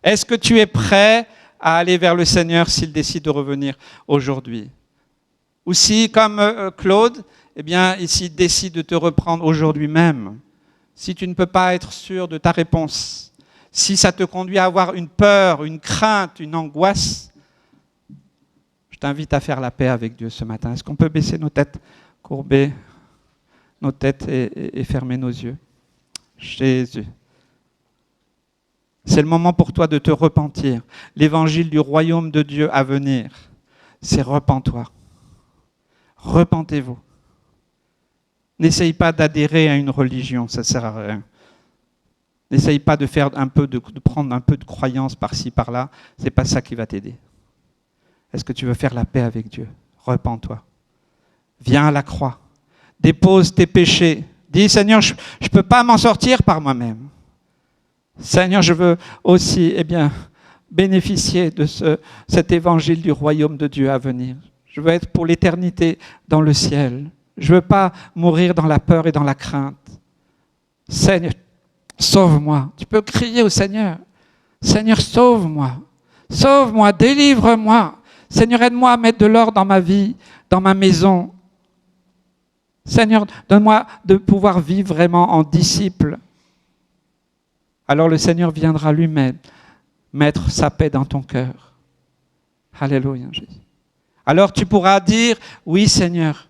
Est-ce que tu es prêt à aller vers le Seigneur s'il décide de revenir aujourd'hui? Ou si, comme Claude, eh bien, ici, décide de te reprendre aujourd'hui même. Si tu ne peux pas être sûr de ta réponse, si ça te conduit à avoir une peur, une crainte, une angoisse, je t'invite à faire la paix avec Dieu ce matin. Est-ce qu'on peut baisser nos têtes, courber nos têtes et fermer nos yeux? Jésus. C'est le moment pour toi de te repentir. L'évangile du royaume de Dieu à venir, c'est repens-toi. Repentez-vous. N'essaye pas d'adhérer à une religion, ça ne sert à rien. N'essaye pas de faire de prendre un peu de croyance par-ci, par-là. Ce n'est pas ça qui va t'aider. Est-ce que tu veux faire la paix avec Dieu? Repens-toi. Viens à la croix. Dépose tes péchés. Dis, Seigneur, je ne peux pas m'en sortir par moi-même. Seigneur, je veux aussi bénéficier de cet évangile du royaume de Dieu à venir. Je veux être pour l'éternité dans le ciel. Je ne veux pas mourir dans la peur et dans la crainte. Seigneur, sauve-moi. Tu peux crier au Seigneur. Seigneur, sauve-moi. Sauve-moi, délivre-moi. Seigneur, aide-moi à mettre de l'ordre dans ma vie, dans ma maison. Seigneur, donne-moi de pouvoir vivre vraiment en disciple. Alors le Seigneur viendra lui-même mettre sa paix dans ton cœur. Alléluia, Jésus. Alors tu pourras dire, oui Seigneur,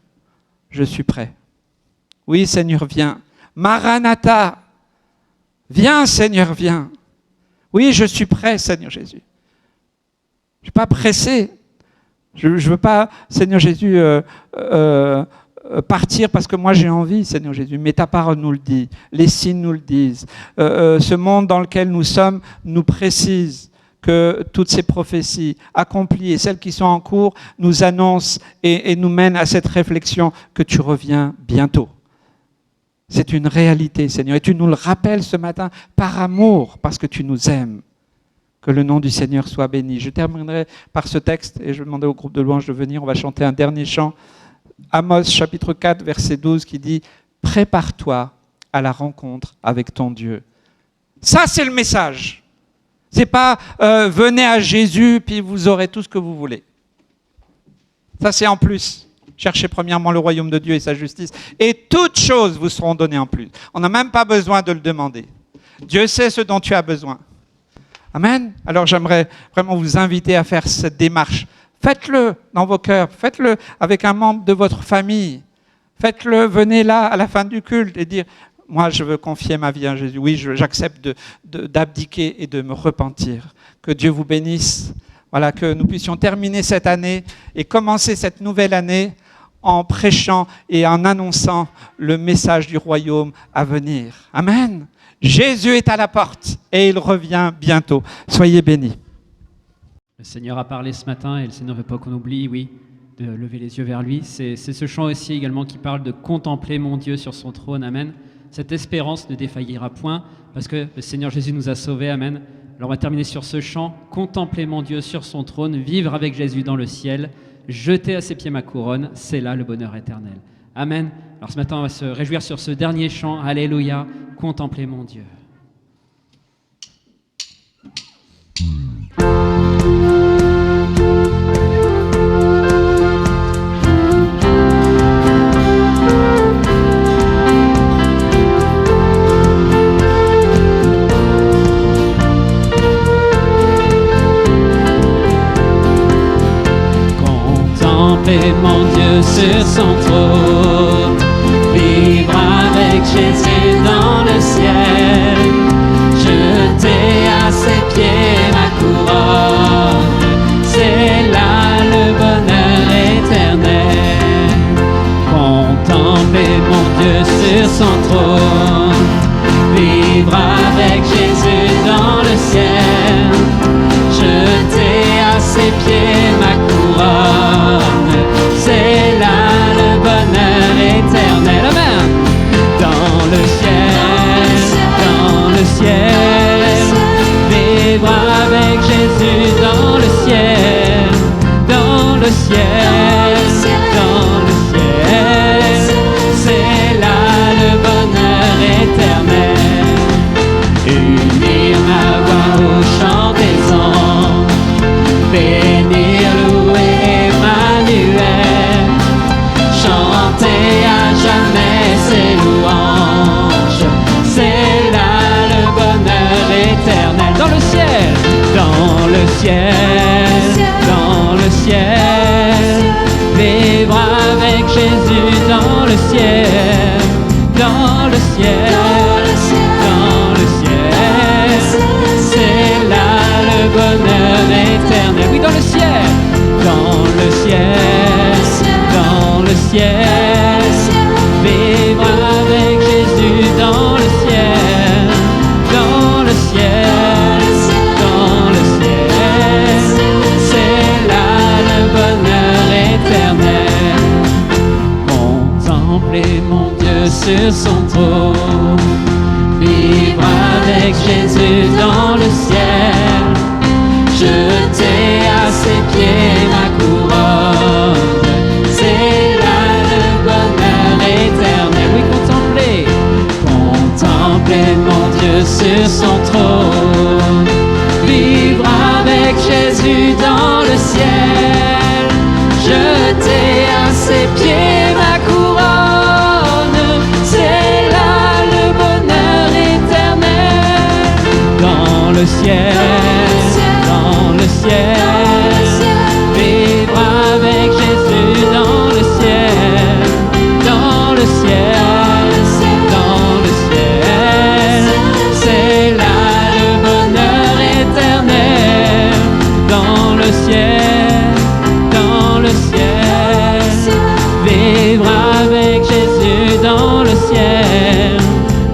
je suis prêt. Oui Seigneur, viens. Maranatha, viens Seigneur, viens. Oui, je suis prêt Seigneur Jésus. Je ne suis pas pressé. Je ne veux pas, Seigneur Jésus, partir parce que moi j'ai envie, Seigneur Jésus, mais ta parole nous le dit, les signes nous le disent. Ce monde dans lequel nous sommes nous précise que toutes ces prophéties accomplies et celles qui sont en cours nous annoncent et nous mènent à cette réflexion que tu reviens bientôt. C'est une réalité, Seigneur, et tu nous le rappelles ce matin par amour, parce que tu nous aimes. Que le nom du Seigneur soit béni. Je terminerai par ce texte et je vais demander au groupe de louanges de venir. On va chanter un dernier chant. Amos chapitre 4, verset 12 qui dit « Prépare-toi à la rencontre avec ton Dieu ». Ça, c'est le message. Ce n'est pas venez à Jésus puis vous aurez tout ce que vous voulez. Ça, c'est en plus. Cherchez premièrement le royaume de Dieu et sa justice. Et toutes choses vous seront données en plus. On n'a même pas besoin de le demander. Dieu sait ce dont tu as besoin. Amen. Alors j'aimerais vraiment vous inviter à faire cette démarche. Faites-le dans vos cœurs, faites-le avec un membre de votre famille. Faites-le, venez là à la fin du culte et dire « Moi, je veux confier ma vie à Jésus. Oui, j'accepte d'abdiquer et de me repentir. » Que Dieu vous bénisse. Voilà, que nous puissions terminer cette année et commencer cette nouvelle année en prêchant et en annonçant le message du royaume à venir. Amen. Jésus est à la porte et il revient bientôt. Soyez bénis. Le Seigneur a parlé ce matin et le Seigneur ne veut pas qu'on oublie, oui, de lever les yeux vers lui. C'est ce chant aussi également qui parle de contempler mon Dieu sur son trône. Amen. Cette espérance ne défaillira point parce que le Seigneur Jésus nous a sauvés. Amen. Alors on va terminer sur ce chant. Contempler mon Dieu sur son trône, vivre avec Jésus dans le ciel, jeter à ses pieds ma couronne, c'est là le bonheur éternel. Amen. Alors ce matin, on va se réjouir sur ce dernier chant. Alléluia. Contempler mon Dieu. Contempler mon Dieu sur son trône, vivre avec Jésus dans le ciel, ciel, dans le ciel, c'est là le bonheur éternel. Unir ma voix au chant des anges, bénir, louer Emmanuel, chanter à jamais ses louanges, c'est là le bonheur éternel. Dans le ciel, dans le ciel, dans le ciel, vivre avec Jésus dans le ciel, dans le ciel, dans le ciel, c'est là le bonheur éternel. Oui, dans le ciel, dans le ciel, dans le ciel, vivre avec Jésus dans le ciel, dans le ciel, dans le ciel, c'est là le bonheur éternel. Contempler mon Dieu sur son trône, vivre avec Jésus dans le ciel, jeter à ses pieds ma couronne, c'est là le bonheur éternel. Oui, contempler mon Dieu sur son trône, vivre avec Jésus dans le ciel, jeter à ses pieds ma couronne, c'est là le bonheur éternel. Dans le ciel, dans le ciel, vivre avec Jésus dans le ciel, dans le ciel, dans le ciel, c'est là le bonheur éternel. Dans le ciel, dans le ciel, vivre avec Jésus dans le ciel,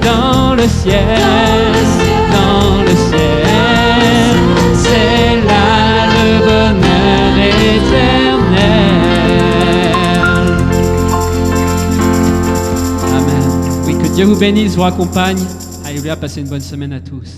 dans le ciel, dans le ciel, c'est là le bonheur éternel. Amen. Oui, que Dieu vous bénisse, vous accompagne. Alléluia, passez une bonne semaine à tous.